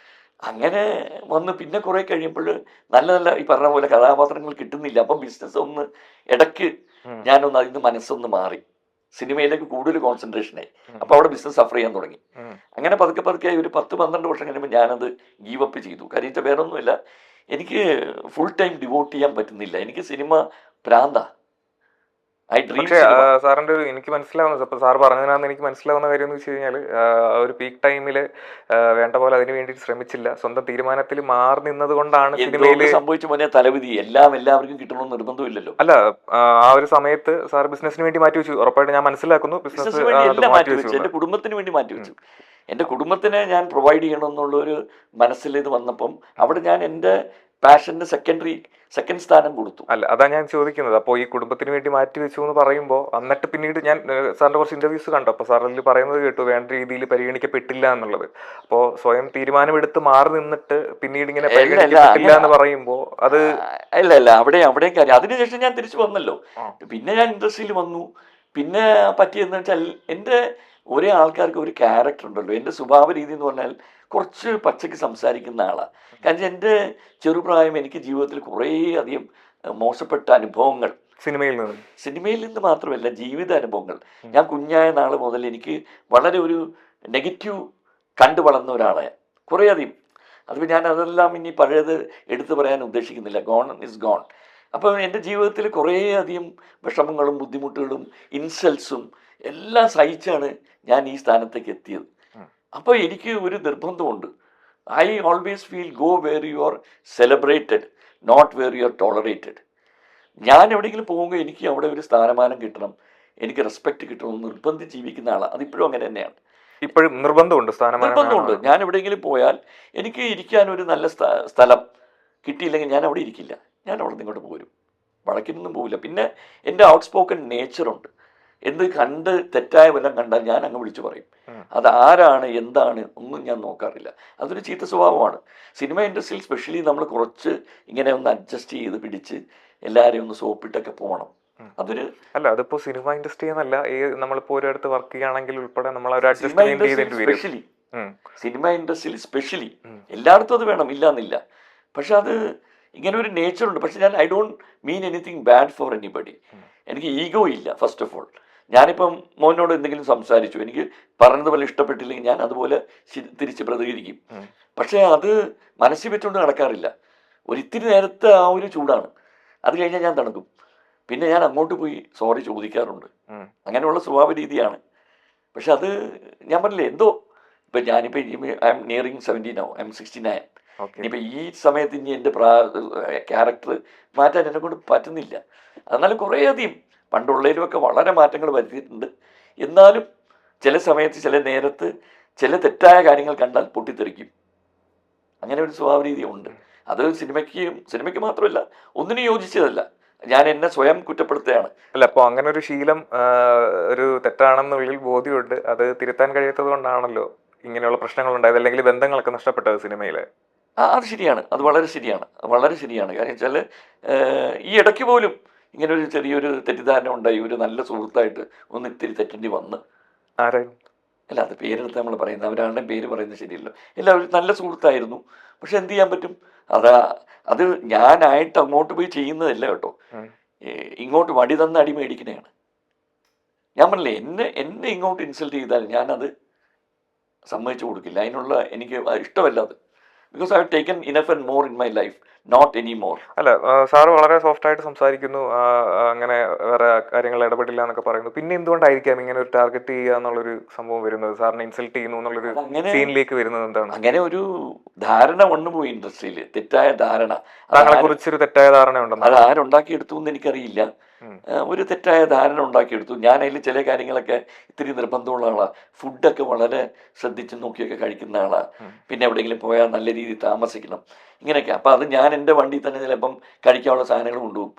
അങ്ങനെ വന്ന് പിന്നെ കുറേ കഴിയുമ്പോൾ നല്ല നല്ല ഈ പറഞ്ഞ പോലെ കഥാപാത്രങ്ങൾ കിട്ടുന്നില്ല. അപ്പം ബിസിനസ് ഒന്ന് ഇടയ്ക്ക് ഞാനൊന്ന് അതിന് മനസ്സൊന്ന് മാറി, സിനിമയിലേക്ക് കൂടുതൽ കോൺസെൻട്രേഷനായി. അപ്പോൾ അവിടെ ബിസിനസ് സഫർ ചെയ്യാൻ തുടങ്ങി. അങ്ങനെ പതുക്കെ ഒരു 10-12 വർഷം കഴിയുമ്പോൾ ഞാനത് ഗീവ് അപ്പ് ചെയ്തു. കാര്യം വേറെ ഒന്നുമില്ല, എനിക്ക് ഫുൾ ടൈം ഡിവോട്ട് ചെയ്യാൻ പറ്റുന്നില്ല. എനിക്ക് സിനിമ പ്രാന്താ. സാറിന്റെ എനിക്ക് മനസ്സിലാവുന്നത്, ഇപ്പൊ സാർ പറഞ്ഞതിനകത്ത് എനിക്ക് മനസ്സിലാവുന്ന കാര്യം എന്ന് വെച്ച് കഴിഞ്ഞാൽ ഒരു പീക്ക് ടൈമില് വേണ്ട പോലെ അതിന് വേണ്ടി ശ്രമിച്ചില്ല, സ്വന്തം തീരുമാനത്തിൽ മാറി നിന്നത് കൊണ്ടാണ് സിനിമയിൽ സംഭവിച്ചു പോയ തലവിധി. എല്ലാവർക്കും കിട്ടണമെന്ന് നിർബന്ധമില്ലല്ലോ. അല്ല, ആ ഒരു സമയത്ത് സാർ ബിസിനസിന് വേണ്ടി മാറ്റി വെച്ചു, ഉറപ്പായിട്ട് ഞാൻ മനസ്സിലാക്കുന്നു. ബിസിനസ് എന്റെ കുടുംബത്തിന് വേണ്ടി മാറ്റി വെച്ചു. എൻ്റെ കുടുംബത്തിനെ ഞാൻ പ്രൊവൈഡ് ചെയ്യണമെന്നുള്ളൊരു മനസ്സിൽ ഇത് വന്നപ്പം അവിടെ ഞാൻ എൻ്റെ പാഷന് സെക്കൻഡ് സ്ഥാനം കൊടുത്തു. അല്ല, അതാ ഞാൻ ചോദിക്കുന്നത്. അപ്പോൾ ഈ കുടുംബത്തിന് വേണ്ടി മാറ്റി വെച്ചു എന്ന് പറയുമ്പോൾ, എന്നിട്ട് പിന്നീട് ഞാൻ സാറിന്റെ കുറച്ച് ഇന്റർവ്യൂസ് കണ്ടു. അപ്പോൾ സാറിൽ പറയുന്നത് കേട്ടു വേണ്ട രീതിയിൽ പരിഗണിക്കപ്പെട്ടില്ല എന്നുള്ളത്. അപ്പോൾ സ്വയം തീരുമാനമെടുത്ത് മാറി നിന്നിട്ട് പിന്നീട് ഇങ്ങനെ പരിഗണിക്കപ്പെട്ടില്ല എന്ന് പറയുമ്പോൾ അത് ഇല്ല അവിടെയും കാര്യം. അതിനുശേഷം ഞാൻ തിരിച്ചു വന്നല്ലോ. പിന്നെ ഞാൻ ഇൻഡസ്ട്രിയിൽ വന്നു. പിന്നെ പറ്റിയെന്ന് വെച്ചാൽ എൻ്റെ ഒരേ ആൾക്കാർക്ക് ഒരു ക്യാരക്ടർ ഉണ്ടല്ലോ. എൻ്റെ സ്വഭാവ രീതി എന്ന് പറഞ്ഞാൽ കുറച്ച് പച്ചയ്ക്ക് സംസാരിക്കുന്ന ആളാണ്. കാരണം എൻ്റെ ചെറുപ്രായം എനിക്ക് ജീവിതത്തിൽ കുറേ അധികം മോശപ്പെട്ട അനുഭവങ്ങൾ സിനിമയിൽ നിന്ന് മാത്രമല്ല ജീവിത അനുഭവങ്ങൾ. ഞാൻ കുഞ്ഞായ നാൾ മുതൽ എനിക്ക് വളരെ ഒരു നെഗറ്റീവ് കണ്ടു വളർന്ന ഒരാളാണ് കുറേ അധികം. അതിപ്പോൾ ഞാൻ അതെല്ലാം ഇനി പഴയത് എടുത്തു പറയാൻ ഉദ്ദേശിക്കുന്നില്ല. Gone is gone. അപ്പോൾ എൻ്റെ ജീവിതത്തിൽ കുറേ അധികം വിഷമങ്ങളും ബുദ്ധിമുട്ടുകളും ഇൻസൾട്ട്സും എല്ലാം സഹിച്ചാണ് ഞാൻ ഈ സ്ഥാനത്തേക്ക് എത്തിയത്. അപ്പോൾ എനിക്ക് ഒരു നിർബന്ധമുണ്ട്. I always feel go where you are celebrated, not where you are tolerated. ഞാൻ എവിടെയെങ്കിലും പോകുമ്പോൾ എനിക്ക് അവിടെ ഒരു സ്ഥാനമാനം കിട്ടണം, എനിക്ക് റെസ്പെക്റ്റ് കിട്ടണമെന്ന് നിർബന്ധിച്ച് ജീവിക്കുന്ന ആളാണ്. അതിപ്പോഴും അങ്ങനെ തന്നെയാണ്. ഇപ്പോഴും നിർബന്ധമുണ്ട്. ഞാൻ എവിടെയെങ്കിലും പോയാൽ എനിക്ക് ഇരിക്കാൻ ഒരു നല്ല സ്ഥലം കിട്ടിയില്ലെങ്കിൽ ഞാൻ അവിടെ ഇരിക്കില്ല. ഞാൻ അവിടെ നിന്ന് ഇങ്ങോട്ട് പോരും. വഴക്കിനൊന്നും പോവില്ല. പിന്നെ എൻ്റെ ഔട്ട് സ്പോക്കൺ നേച്ചറുണ്ട്. എന്ത് കണ്ട് തെറ്റായ വല്ലതും കണ്ടാൽ ഞാൻ അങ്ങ് വിളിച്ചു പറയും. അത് ആരാണ് എന്താണ് ഒന്നും ഞാൻ നോക്കാറില്ല. അതൊരു ചീത്ത സ്വഭാവമാണ്. സിനിമ ഇൻഡസ്ട്രിയിൽ സ്പെഷ്യലി നമ്മൾ കുറച്ച് ഇങ്ങനെ ഒന്ന് അഡ്ജസ്റ്റ് ചെയ്ത് പിടിച്ച് എല്ലാവരെയും ഒന്ന് സോപ്പിട്ടൊക്കെ പോകണം. അതൊരു അല്ല, അതിപ്പോ സിനിമ ഇൻഡസ്ട്രി എന്നല്ല, നമ്മളിപ്പോ ഒരിടത്ത് വർക്ക് ചെയ്യുകയാണെങ്കിൽ ഉൾപ്പെടെ നമ്മൾ സിനിമ ഇൻഡസ്ട്രിയിൽ സ്പെഷ്യലി എല്ലായിടത്തും അത് വേണം, ഇല്ലാന്നില്ല. പക്ഷെ അത് ഇങ്ങനെ ഒരു നേച്ചറുണ്ട്. പക്ഷെ ഞാൻ I don't mean anything bad for anybody. എനിക്ക് ഈഗോ ഇല്ല. ഫസ്റ്റ് ഓഫ് ഓൾ ഞാനിപ്പം മോനോട് എന്തെങ്കിലും സംസാരിച്ചു, എനിക്ക് പറഞ്ഞത് പോലെ ഇഷ്ടപ്പെട്ടില്ലെങ്കിൽ ഞാൻ അതുപോലെ തിരിച്ച് പ്രതികരിക്കും. പക്ഷേ അത് മനസ്സിൽ വെച്ചുകൊണ്ട് നടക്കാറില്ല. ഒരിത്തിരി നേരത്തെ ആ ഒരു ചൂടാണ്. അത് കഴിഞ്ഞാൽ ഞാൻ തണുക്കും. പിന്നെ ഞാൻ അങ്ങോട്ട് പോയി സോറി ചോദിക്കാറുണ്ട്. അങ്ങനെയുള്ള സ്വഭാവ രീതിയാണ്. പക്ഷെ അത് ഞാൻ പറഞ്ഞില്ലേ, എന്തോ ഇപ്പം ഞാനിപ്പോൾ I M nearing 70 now, I M 69. ഇനിയിപ്പോൾ ഈ സമയത്ത് ഇനി എൻ്റെ ക്യാരക്ടർ മാറ്റാൻ എന്നെ കൊണ്ട് പറ്റുന്നില്ല. എന്നാലും കുറേയധികം പണ്ടുള്ളതിലുമൊക്കെ വളരെ മാറ്റങ്ങൾ വരുത്തിയിട്ടുണ്ട്. എന്നാലും ചില സമയത്ത് ചില നേരത്ത് ചില തെറ്റായ കാര്യങ്ങൾ കണ്ടാൽ പൊട്ടിത്തെറിക്കും. അങ്ങനെ ഒരു സ്വഭാവ രീതി ഉണ്ട്. അത് സിനിമയ്ക്ക് മാത്രമല്ല, ഒന്നിനും യോജിച്ചതല്ല. ഞാൻ എന്നെ സ്വയം കുറ്റപ്പെടുത്തുകയാണ്. അല്ല, അപ്പോൾ അങ്ങനെ ഒരു ശീലം ഒരു തെറ്റാണെന്നുള്ളിൽ ബോധ്യമുണ്ട്. അത് തിരുത്താൻ കഴിയാത്തത് കൊണ്ടാണല്ലോ ഇങ്ങനെയുള്ള പ്രശ്നങ്ങൾ ഉണ്ടായത്, അല്ലെങ്കിൽ ബന്ധങ്ങളൊക്കെ നഷ്ടപ്പെട്ടത് സിനിമയിലെ. അത് ശരിയാണ്. അത് വളരെ ശരിയാണ്. കാര്യം വെച്ചാൽ ഈ ഇടയ്ക്ക് പോലും ഇങ്ങനെ ഒരു ചെറിയൊരു തെറ്റിദ്ധാരണ ഉണ്ടായി. ഒരു നല്ല സുഹൃത്തായിട്ട് ഒന്ന് ഇത്തിരി തെറ്റേണ്ടി വന്ന്. ആരായിരുന്നു? അല്ല, അത് പേരെടുത്ത് നമ്മൾ പറയുന്നത്, അവരാളുടെ പേര് പറയുന്നത് ശരിയല്ലോ. എല്ലാവരും നല്ല സുഹൃത്തായിരുന്നു. പക്ഷെ എന്ത് ചെയ്യാൻ പറ്റും? അത് ഞാനായിട്ട് അങ്ങോട്ട് പോയി ചെയ്യുന്നതല്ല കേട്ടോ. ഇങ്ങോട്ട് വടി തന്ന അടി മേടിക്കണേയാണ്. ഞാൻ പറഞ്ഞില്ലേ, എന്നെ ഇങ്ങോട്ട് ഇൻസൾട്ട് ചെയ്താൽ ഞാനത് സമ്മതിച്ചു കൊടുക്കില്ല. അതിനുള്ള എനിക്ക് ഇഷ്ടമല്ല അത്. Because I have taken enough and more in my life, not any more. അല്ല, സാറ് വളരെ സോഫ്റ്റ് ആയിട്ട് സംസാരിക്കുന്നു, അങ്ങനെ വേറെ കാര്യങ്ങൾ ഇടപെടില്ല എന്നൊക്കെ പറയുന്നു. പിന്നെ എന്തുകൊണ്ടായിരിക്കാം ഇങ്ങനെ ഒരു ടാർഗറ്റ് ചെയ്യുക എന്നുള്ളൊരു സംഭവം വരുന്നത്, സാറിനെ ഇൻസൾട്ട് ചെയ്യുന്നു എന്നുള്ളൊരു സീനിലേക്ക് വരുന്നത് എന്താണ്? അങ്ങനെ ഒരു ധാരണ വന്നുപോയി ഇൻഡസ്ട്രിയിൽ, തെറ്റായ ധാരണ. താങ്കളെ കുറിച്ചൊരു തെറ്റായ ധാരണ ഉണ്ടെന്ന്. അത് ആരുണ്ടാക്കിയെടുത്തു എന്ന് എനിക്കറിയില്ല. ഒരു തെറ്റായ ധാരണ ഉണ്ടാക്കിയെടുത്തു. ഞാൻ അതിൽ ചില കാര്യങ്ങളൊക്കെ ഇത്തിരി നിർബന്ധമുള്ള ആളാണ്. ഫുഡൊക്കെ വളരെ ശ്രദ്ധിച്ച് നോക്കിയൊക്കെ കഴിക്കുന്ന ആളാണ്. പിന്നെ എവിടെയെങ്കിലും പോയാൽ നല്ല രീതിയിൽ താമസിക്കണം, ഇങ്ങനെയൊക്കെ. അപ്പം അത് ഞാൻ എൻ്റെ വണ്ടിയിൽ തന്നെ ചിലപ്പം കഴിക്കാനുള്ള സാധനങ്ങൾ കൊണ്ടുപോകും.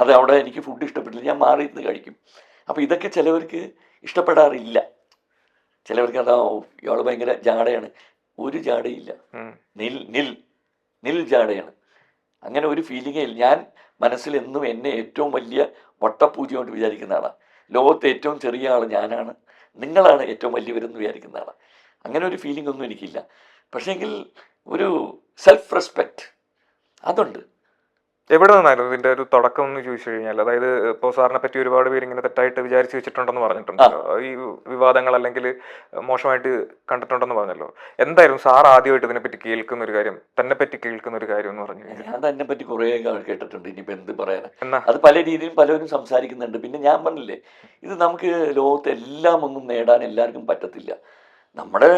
അത് അവിടെ എനിക്ക് ഫുഡ് ഇഷ്ടപ്പെട്ടില്ല, ഞാൻ മാറിയിരുന്ന് കഴിക്കും. അപ്പോൾ ഇതൊക്കെ ചിലവർക്ക് ഇഷ്ടപ്പെടാറില്ല. ചിലവർക്ക് അതാ ഇയാൾ ഭയങ്കര ജാടയാണ്. ഒരു ജാടയില്ല. നിൽ ജാടയാണ്. അങ്ങനെ ഒരു ഫീലിങ്ങേ ഇല്ല. ഞാൻ മനസ്സിൽ എന്നും എന്നെ ഏറ്റവും വലിയ വട്ടപൂജയോട്ട് വിചാരിക്കുന്ന ആളാണ്. ലോകത്തെ ഏറ്റവും ചെറിയ ആൾ ഞാനാണ്, നിങ്ങളാണ് ഏറ്റവും വലിയവരെന്ന് വിചാരിക്കുന്ന ആളാണ്. അങ്ങനെ ഒരു ഫീലിംഗ് ഒന്നും എനിക്കില്ല. പക്ഷേങ്കിൽ ഒരു സെൽഫ് റെസ്പെക്റ്റ് അതുണ്ട്. എവിടെ നിന്നായിരുന്നു ഇതിന്റെ ഒരു തുടക്കം എന്ന് ചോദിച്ചു കഴിഞ്ഞാൽ? അതായത് ഇപ്പോൾ സാറിനെ പറ്റി ഒരുപാട് പേര് ഇങ്ങനെ തെറ്റായിട്ട് വിചാരിച്ചു വെച്ചിട്ടുണ്ടെന്ന് പറഞ്ഞിട്ടുണ്ടല്ലോ, ഈ വിവാദങ്ങൾ അല്ലെങ്കിൽ മോശമായിട്ട് കണ്ടിട്ടുണ്ടെന്ന് പറഞ്ഞല്ലോ. എന്തായിരുന്നു സാർ ആദ്യമായിട്ട് ഇതിനെപ്പറ്റി കേൾക്കുന്ന ഒരു കാര്യം, തന്നെ പറ്റി കേൾക്കുന്ന ഒരു കാര്യം എന്ന് പറഞ്ഞു? ഞാൻ തന്നെ പറ്റി കുറേ കേട്ടിട്ടുണ്ട്. ഇനിയിപ്പോൾ എന്ത് പറയാനാ, അത് പല രീതിയിലും പലരും സംസാരിക്കുന്നുണ്ട്. പിന്നെ ഞാൻ പറഞ്ഞില്ലേ, ഇത് നമുക്ക് ലോകത്ത് എല്ലാം ഒന്നും നേടാൻ എല്ലാവർക്കും പറ്റത്തില്ല. നമ്മുടെ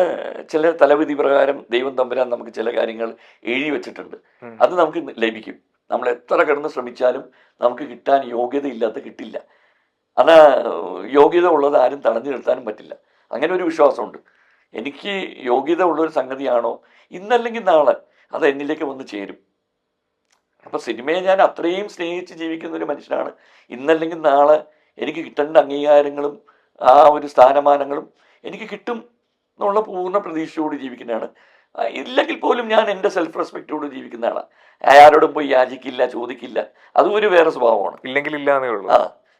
ചില തലവിധി പ്രകാരം ദൈവം തമ്പുരാൻ നമുക്ക് ചില കാര്യങ്ങൾ എഴുതി വെച്ചിട്ടുണ്ട്. അത് നമുക്ക് ലഭിക്കും. നമ്മൾ എത്ര കിടന്ന് ശ്രമിച്ചാലും നമുക്ക് കിട്ടാൻ യോഗ്യതയില്ലാത്ത കിട്ടില്ല. യോഗ്യത ഉള്ളത് ആരും തടഞ്ഞു നിർത്താനും പറ്റില്ല. അങ്ങനെ ഒരു വിശ്വാസമുണ്ട്. എനിക്ക് യോഗ്യത ഉള്ളൊരു സംഗതിയാണോ, ഇന്നല്ലെങ്കിൽ നാളെ അത് എന്നിലേക്ക് വന്ന് ചേരും. അപ്പൊ സിനിമയെ ഞാൻ അത്രയും സ്നേഹിച്ച് ജീവിക്കുന്ന ഒരു മനുഷ്യനാണ്. ഇന്നല്ലെങ്കിൽ നാളെ എനിക്ക് കിട്ടേണ്ട അംഗീകാരങ്ങളും ആ ഒരു സ്ഥാനമാനങ്ങളും എനിക്ക് കിട്ടും എന്നുള്ള പൂർണ്ണ പ്രതീക്ഷയോട് ജീവിക്കുന്നതാണ്. ഇല്ലെങ്കിൽ പോലും ഞാൻ എൻ്റെ സെൽഫ് റെസ്പെക്റ്റോട് ജീവിക്കുന്ന ആളാണ്. ആരോടും പോയി യാചിക്കില്ല, ചോദിക്കില്ല. അതും ഒരു വേറെ സ്വഭാവമാണ്. ഇല്ലെങ്കിൽ ഇല്ലാന്നേ ഉള്ളൂ.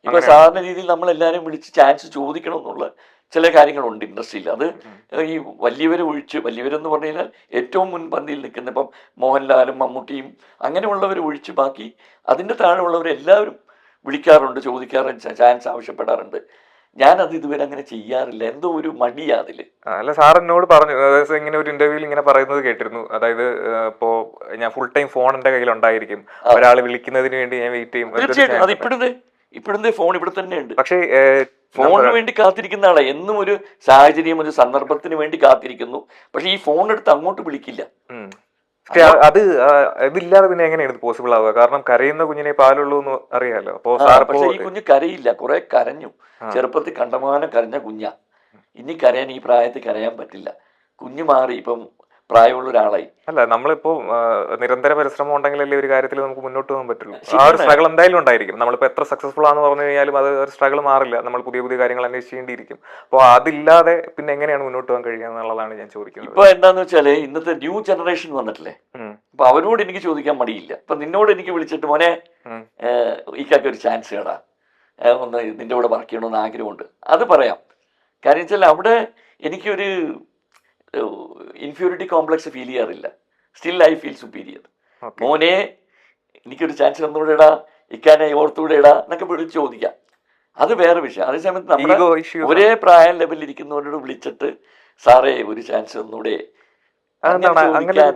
ഇപ്പൊ സാധാരണ രീതിയിൽ നമ്മൾ എല്ലാവരും വിളിച്ച് ചാൻസ് ചോദിക്കണം എന്നുള്ള ചില കാര്യങ്ങളുണ്ട് ഇൻഡസ്ട്രിയിൽ. അത് ഈ വലിയവരെ ഒഴിച്ച്, വലിയവരെന്ന് പറഞ്ഞു കഴിഞ്ഞാൽ ഏറ്റവും മുൻപന്തിയിൽ നിൽക്കുന്ന ഇപ്പം മോഹൻലാലും മമ്മൂട്ടിയും അങ്ങനെയുള്ളവർ ഒഴിച്ച് ബാക്കി അതിൻ്റെ താഴെയുള്ളവരെല്ലാവരും വിളിക്കാറുണ്ട്, ചോദിക്കാറുണ്ട്, ചാൻസ് ആവശ്യപ്പെടാറുണ്ട്. ഞാനത് ഇതുവരെ അങ്ങനെ ചെയ്യാറില്ല. എന്തോ ഒരു മടിയാ അതില്. അല്ല, സാർ എന്നോട് പറഞ്ഞു ഇങ്ങനെ ഒരു ഇന്റർവ്യൂവിൽ ഇങ്ങനെ പറയുന്നത് കേട്ടിരുന്നു. അതായത് ഇപ്പോ ഞാൻ ഫുൾ ടൈം ഫോൺ എന്റെ കയ്യിൽ ഉണ്ടായിരിക്കും, ഒരാൾ വിളിക്കുന്നതിന് വേണ്ടി ഞാൻ വെയിറ്റ് ചെയ്യും. തീർച്ചയായിട്ടും അത് ഇപ്പോഴത്തെ ഫോൺ ഇവിടെ തന്നെ ഉണ്ട്. പക്ഷേ ഫോണിന് വേണ്ടി കാത്തിരിക്കുന്ന ആളെ എന്നും ഒരു സാഹചര്യം, ഒരു സന്ദർഭത്തിന് വേണ്ടി കാത്തിരിക്കുന്നു. പക്ഷെ ഈ ഫോൺ എടുത്ത് അങ്ങോട്ട് വിളിക്കില്ല. അത് ഇതില്ലാതെ പിന്നെ എങ്ങനെയാണ് പോസിബിൾ ആവുക? കാരണം കരയുന്ന കുഞ്ഞിനെ പാലുള്ളൂ എന്ന് അറിയാലോ. പക്ഷെ ഈ കുഞ്ഞ് കരയില്ല. കുറെ കരഞ്ഞു, ചെറുപ്പത്തിൽ കണ്ടമാനം കരഞ്ഞ കുഞ്ഞാ. ഇനി കരയാൻ, ഈ പ്രായത്തിൽ കരയാൻ പറ്റില്ല. കുഞ്ഞ് മാറി, ഇപ്പം പ്രായമുള്ള ഒരാളായി. അല്ല, നമ്മളിപ്പോ നിരന്തര പരിശ്രമം ഉണ്ടെങ്കിലല്ലേ ഒരു കാര്യത്തിൽ നമുക്ക് മുന്നോട്ട് പോകാൻ പറ്റുള്ളൂ. ആ ഒരു സ്ട്രഗിൾ എന്തായാലും ഉണ്ടായിരിക്കും. നമ്മളിപ്പോ എത്ര സക്സസ്ഫുൾ ആണെന്ന് പറഞ്ഞു കഴിഞ്ഞാലും അത് ഒരു സ്ട്രഗിൾ മാറില്ല. നമ്മൾ പുതിയ പുതിയ കാര്യങ്ങൾ അന്വേഷിക്കേണ്ടിയിരിക്കും. അപ്പോൾ അതില്ലാതെ പിന്നെ എങ്ങനെയാണ് മുന്നോട്ട് പോകാൻ കഴിയുക എന്നുള്ളതാണ് ഞാൻ ചോദിക്കുന്നത്. ഇപ്പൊ എന്താന്ന് വെച്ചാല് ഇന്നത്തെ ന്യൂ ജനറേഷൻ വന്നിട്ടില്ലേ, അപ്പൊ അവരോട് എനിക്ക് ചോദിക്കാൻ മടിയില്ല. ഇപ്പൊ നിന്നോട് എനിക്ക് വിളിച്ചിട്ട് മോനെ ഈക്കാക്ക് ഒരു ചാൻസ് കേടാ, ഒന്ന് നിന്റെ കൂടെ വർക്ക് ചെയ്യണമെന്ന് ആഗ്രഹമുണ്ട്, അത് പറയാം. കാര്യം വെച്ചാൽ അവിടെ എനിക്കൊരു ഇൻഫീരിയോറിറ്റി കോംപ്ലക്സ് ഫീൽ ചെയ്യാറില്ല. Still I feel superior. മോനെ എനിക്കൊരു ചാൻസ് തന്നുകൂടെ ഇടാ, ഇക്കാനെ ഓർത്തുകൂടെ ഇടാ എന്നൊക്കെ വിളിച്ച് ചോദിക്കാം. അത് വേറെ വിഷയം. അതേസമയത്ത് നമ്മുടെ ഒരേ പ്രായം ലെവലിൽ ഇരിക്കുന്നവരോട് വിളിച്ചിട്ട് സാറേ ഒരു ചാൻസ് തന്നൂടെ,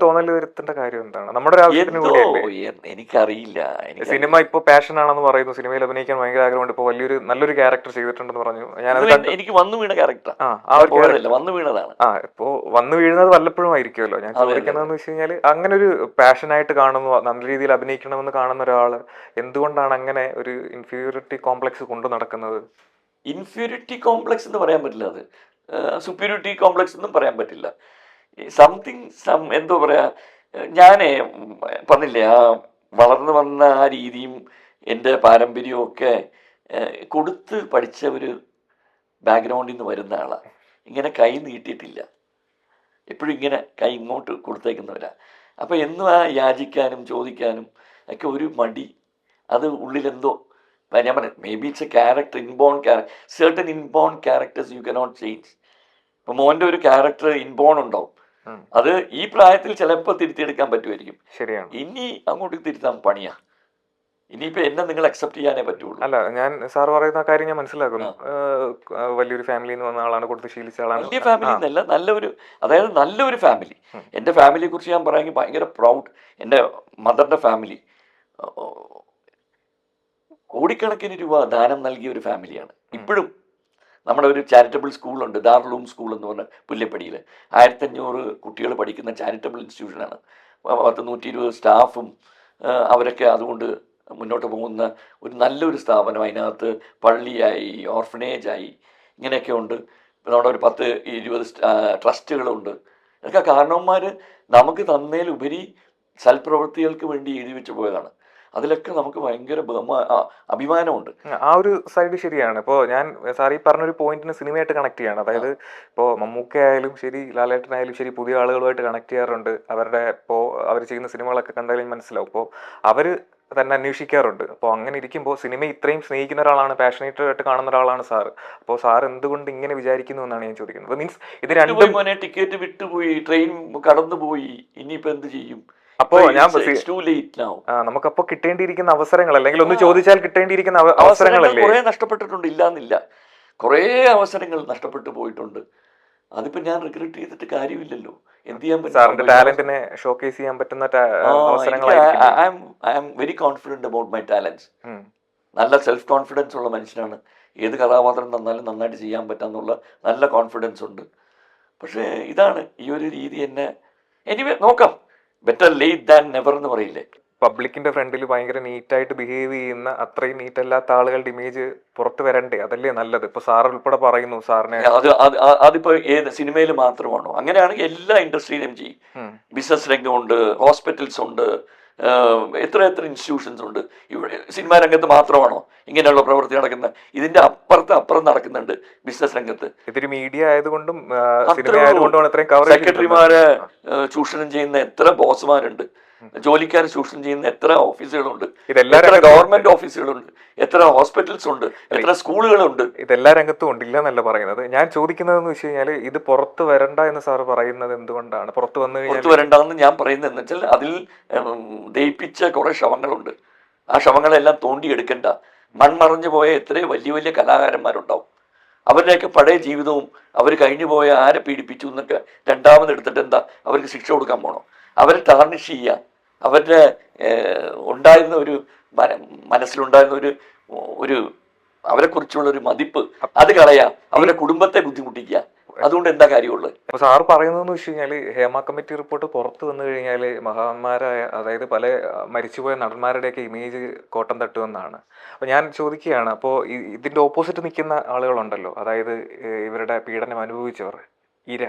തോന്നൽ വരുത്തേണ്ട കാര്യം എന്താണ്? നമ്മുടെ എനിക്കറിയില്ല. സിനിമ ഇപ്പൊ പാഷൻ ആണെന്ന് പറയുന്നു, സിനിമയിൽ അഭിനയിക്കാൻ ഭയങ്കര ആഗ്രഹമുണ്ട്. ഇപ്പൊ നല്ലൊരു ക്യാരക്ടർ ചെയ്തിട്ടുണ്ടെന്ന് പറഞ്ഞു. എനിക്ക് വന്നു വീണ ക്യാരക്ടർ വന്നു വീണതാണ്. ഇപ്പൊ വന്നു വീഴുന്നത് വല്ലപ്പോഴും ആയിരിക്കുമല്ലോ. ഞാൻ ചോദിക്കുന്നതെന്ന് വെച്ച് കഴിഞ്ഞാൽ അങ്ങനെ ഒരു പാഷനായിട്ട് കാണുന്നു, നല്ല രീതിയിൽ അഭിനയിക്കണമെന്ന് കാണുന്ന ഒരാള് എന്തുകൊണ്ടാണ് അങ്ങനെ ഒരു ഇൻഫീരിയോറിറ്റി കോംപ്ലക്സ് കൊണ്ടു നടക്കുന്നത്? ഇൻഫീരിയോറിറ്റി കോംപ്ലക്സ് എന്ന് പറയാൻ പറ്റില്ല, അത് സുപ്പീരിയോറിറ്റി കോംപ്ലക്സ് എന്നും പറയാൻ പറ്റില്ല. എന്തോ പറയാ, ഞാനേ പറഞ്ഞില്ലേ, ആ വളർന്നു വന്ന ആ രീതിയും എൻ്റെ പാരമ്പര്യവും ഒക്കെ കൊടുത്ത് പഠിച്ച ഒരു ബാക്ക്ഗ്രൗണ്ടിൽ നിന്ന് വരുന്ന ആളാണ്. ഇങ്ങനെ കൈ നീട്ടിയിട്ടില്ല, എപ്പോഴും ഇങ്ങനെ കൈ ഇങ്ങോട്ട് കൊടുത്തേക്കുന്നവരാ. അപ്പം എന്നും ആ യാചിക്കാനും ചോദിക്കാനും ഒക്കെ ഒരു മടി, അത് ഉള്ളിലെന്തോ ഞാൻ പറയാം. May be it's A character, inborn certain inborn characters you cannot change. ഇപ്പം മോൻ്റെ ഒരു ക്യാരക്ടർ ഇൻബോൺ ഉണ്ടാവും, അത് ഈ പ്രായത്തിൽ ചിലപ്പോൾ തിരുത്തിയെടുക്കാൻ പറ്റുമായിരിക്കും. ശരിയാണ്. ഇനി അങ്ങോട്ട് തിരുത്താൻ പണിയാ. ഇനിയിപ്പോ എന്നെ നിങ്ങൾ അക്സെപ്റ്റ് ചെയ്യാനേ പറ്റുള്ളൂ. അല്ല, ഞാൻ സാർ പറയുന്ന കാര്യം ഞാൻ മനസ്സിലാക്കുന്നു. വലിയൊരു ഫാമിലിയിൽ നിന്ന് വന്ന ആളാണ്, കൊടുത്ത് ശീലിച്ച ആളാണ്. വലിയ ഫാമിലി എന്നല്ല, നല്ലൊരു ഫാമിലി. എൻ്റെ ഫാമിലിയെ കുറിച്ച് ഞാൻ പറയാമെങ്കിൽ ഭയങ്കര പ്രൗഡ്. എൻ്റെ മദറിൻ്റെ ഫാമിലി കോടിക്കണക്കിന് രൂപ ദാനം നൽകിയ ഒരു ഫാമിലിയാണ്. ഇപ്പോഴും നമ്മുടെ ഒരു ചാരിറ്റബിൾ സ്കൂളുണ്ട്, ദാറുലൂം സ്കൂൾ എന്ന് പറഞ്ഞ പുല്ലപ്പടിയിൽ 1500 കുട്ടികൾ പഠിക്കുന്ന ചാരിറ്റബിൾ ഇൻസ്റ്റിറ്റ്യൂഷനാണ്. 120 സ്റ്റാഫും അവരൊക്കെ അതുകൊണ്ട് മുന്നോട്ട് പോകുന്ന ഒരു നല്ലൊരു സ്ഥാപനം. അതിനകത്ത് പള്ളിയായി, ഓർഫനേജായി, ഇങ്ങനെയൊക്കെ ഉണ്ട്. നമ്മുടെ ഒരു 10-20 ട്രസ്റ്റുകളുണ്ട്. ഇതൊക്കെ കാരണവന്മാർ നമുക്ക് തന്നതിലുപരി സൽപ്രവൃത്തികൾക്ക് വേണ്ടി എഴുതി വെച്ച് പോയതാണ്. അതിലൊക്കെ നമുക്ക് ഭയങ്കര അഭിമാനമുണ്ട്. ആ ഒരു സൈഡ് ശരിയാണ്. ഇപ്പോൾ ഞാൻ സാർ ഈ പറഞ്ഞൊരു പോയിന്റിന് സിനിമയായിട്ട് കണക്ട് ചെയ്യാണ്. അതായത് ഇപ്പോൾ മമ്മൂക്ക ആയാലും ശരി, ലാലേട്ടനായാലും ശരി, പുതിയ ആളുകളുമായിട്ട് കണക്ട് ചെയ്യാറുണ്ട്. ഇപ്പോൾ അവർ ചെയ്യുന്ന സിനിമകളൊക്കെ കണ്ടാലും മനസ്സിലാവും. അപ്പോൾ അവർ തന്നെ അന്വേഷിക്കാറുണ്ട്. അപ്പോൾ അങ്ങനെ ഇരിക്കുമ്പോൾ സിനിമ ഇത്രയും സ്നേഹിക്കുന്ന ഒരാളാണ്, പാഷനേറ്റഡ് ആയിട്ട് കാണുന്ന ഒരാളാണ് സാർ. അപ്പോൾ സാർ എന്തുകൊണ്ട് ഇങ്ങനെ വിചാരിക്കുന്നു എന്നാണ് ഞാൻ ചോദിക്കുന്നത്. മീൻസ് ഇത് രണ്ടും ടിക്കറ്റ് വിട്ടുപോയി, ട്രെയിൻ കടന്നുപോയി, ഇനിയിപ്പോൾ എന്ത് ചെയ്യും? അപ്പോ ഞാൻ നമുക്കപ്പോ കിട്ടേണ്ടിയിരിക്കുന്ന അവസരങ്ങൾ, അല്ലെങ്കിൽ ഒന്ന് ചോദിച്ചാൽ കിട്ടേണ്ടിയിരിക്കുന്ന അവസരങ്ങളല്ലേ കുറെ നഷ്ടപ്പെട്ടിട്ടുണ്ട്. ഇല്ലാന്നില്ല, കുറെ അവസരങ്ങൾ നഷ്ടപ്പെട്ടു പോയിട്ടുണ്ട്. അതിപ്പോ ഞാൻ റിഗ്രറ്റ് ചെയ്തിട്ട് കാര്യമില്ലല്ലോ. എന്ത് ചെയ്യാൻ പറ്റും? ടാലന്റിനെ ഷോക്കേസ് ചെയ്യാൻ പറ്റുന്ന I am very confident about my talents. നല്ല സെൽഫ് കോൺഫിഡൻസ് ഉള്ള മനുഷ്യനാണ്. ഏത് കഥാപാത്രം തന്നാലും നന്നായിട്ട് ചെയ്യാൻ പറ്റാന്നുള്ള നല്ല കോൺഫിഡൻസ് ഉണ്ട്. പക്ഷേ ഇതാണ് ഈ ഒരു രീതി എന്നെ എനിവേ നോക്കാം. ബെറ്റർ ലേറ്റ് ദാൻ നെവർ എന്ന് പറയില്ലേ. പബ്ലിക്കിന്റെ ഫ്രണ്ടിൽ ഭയങ്കര നീറ്റായിട്ട് ബിഹേവ് ചെയ്യുന്ന അത്രയും നീറ്റ് അല്ലാത്ത ആളുകളുടെ ഇമേജ് പുറത്ത് വരണ്ടേ? അതല്ലേ നല്ലത്? ഇപ്പൊ സാർ ഉൾപ്പെടെ പറയുന്നു സാറിനെ. അതിപ്പോ ഏത് സിനിമയിൽ മാത്രമാണോ? അങ്ങനെയാണെങ്കിൽ എല്ലാ ഇൻഡസ്ട്രിയിലും ചെയ്യും. ബിസിനസ് രംഗമുണ്ട്, ഹോസ്പിറ്റൽസ് ഉണ്ട്, എത്ര ഇൻസ്റ്റിറ്റ്യൂഷൻസ് ഉണ്ട്. ഇവിടെ സിനിമാ രംഗത്ത് മാത്രമാണോ ഇങ്ങനെയുള്ള പ്രവൃത്തി നടക്കുന്നത്? ഇതിന്റെ അപ്പുറം നടക്കുന്നുണ്ട് ബിസിനസ് രംഗത്ത്. ഇതൊരു മീഡിയ ആയതുകൊണ്ടും സിനിമ ആയതുകൊണ്ടാണ് ഇത്രയും കവറേജ്. സെക്രട്ടറിമാരെ ചൂഷണം ചെയ്യുന്ന എത്ര ബോസ്മാരുണ്ട്, ജോലിക്കാരെ ചൂഷണം ചെയ്യുന്ന എത്ര ഓഫീസുകളുണ്ട്, എത്ര ഗവൺമെന്റ് ഓഫീസുകളുണ്ട്, എത്ര ഹോസ്പിറ്റൽസ് ഉണ്ട്, എത്ര സ്കൂളുകളുണ്ട്. ഇതെല്ലാ രംഗത്തും ഉണ്ട്, ഇല്ല എന്നല്ല പറയുന്നത്. ഞാൻ ചോദിക്കുന്നതെന്ന് വെച്ച് കഴിഞ്ഞാൽ ഇത് പുറത്ത് വരണ്ട എന്ന് സാറ് പറയുന്നത് എന്തുകൊണ്ടാണ്? പുറത്ത് വരണ്ടെന്ന് ഞാൻ പറയുന്നത് എന്ന് വെച്ചാൽ അതിൽ ദയിപ്പിച്ച കുറെ ശവങ്ങളുണ്ട്. ആ ശവങ്ങളെല്ലാം തോണ്ടിയെടുക്കണ്ട. മൺമറഞ്ഞു പോയ എത്രയോ വലിയ വലിയ കലാകാരന്മാരുണ്ടാവും. അവരുടെയൊക്കെ പഴയ ജീവിതവും അവർ കഴിഞ്ഞു പോയ ആരെ പീഡിപ്പിച്ചു എന്നൊക്കെ രണ്ടാമത് എടുത്തിട്ട് എന്താ അവർക്ക് ശിക്ഷ കൊടുക്കാൻ പോണോ? അവരെ ടാർണിഷ് ചെയ്യുക, അവരുടെ ഉണ്ടായിരുന്ന ഒരു മനസ്സിലുണ്ടായിരുന്ന ഒരു അവരെക്കുറിച്ചുള്ള ഒരു മതിപ്പ് അത് കളയാ, അവരുടെ കുടുംബത്തെ ബുദ്ധിമുട്ടിക്കുക. അതുകൊണ്ട് എന്താ കാര്യമുള്ളത്? അപ്പൊ സാറ് പറയുന്നതെന്ന് വെച്ച് കഴിഞ്ഞാല് ഹേമ കമ്മിറ്റി റിപ്പോർട്ട് പുറത്തു വന്നു കഴിഞ്ഞാല് മഹാന്മാരായ, അതായത് പല മരിച്ചുപോയ നടന്മാരുടെയൊക്കെ ഇമേജ് കോട്ടം തട്ടുമെന്നാണ്. അപ്പൊ ഞാൻ ചോദിക്കുകയാണ്, അപ്പോൾ ഇതിന്റെ ഓപ്പോസിറ്റ് നിൽക്കുന്ന ആളുകളുണ്ടല്ലോ, അതായത് ഇവരുടെ പീഡനം അനുഭവിച്ചവർ, ഇര,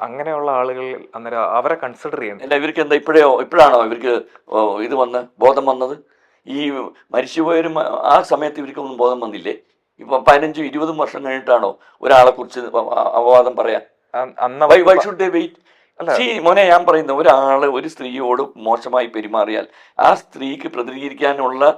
അങ്ങനെയുള്ള ആളുകൾ, അന്നേരം അവരെ കൺസിഡർ ചെയ്യണം. അല്ല, ഇവർക്ക് എന്താ ഇപ്പോഴാണോ ഇവർക്ക് ഇത് ബോധം വന്നത്? ഈ മരിച്ചുപോയൊരു ആ സമയത്ത് ഇവർക്കൊന്നും ബോധം വന്നില്ലേ? ഇപ്പൊ 15-20 വർഷം കഴിഞ്ഞിട്ടാണോ ഒരാളെ കുറിച്ച് അപവാദം പറയാ? മോനെ, ഞാൻ പറയുന്ന ഒരു സ്ത്രീയോട് മോശമായി പെരുമാറിയാൽ ആ സ്ത്രീക്ക് പ്രതികരിക്കാനുള്ള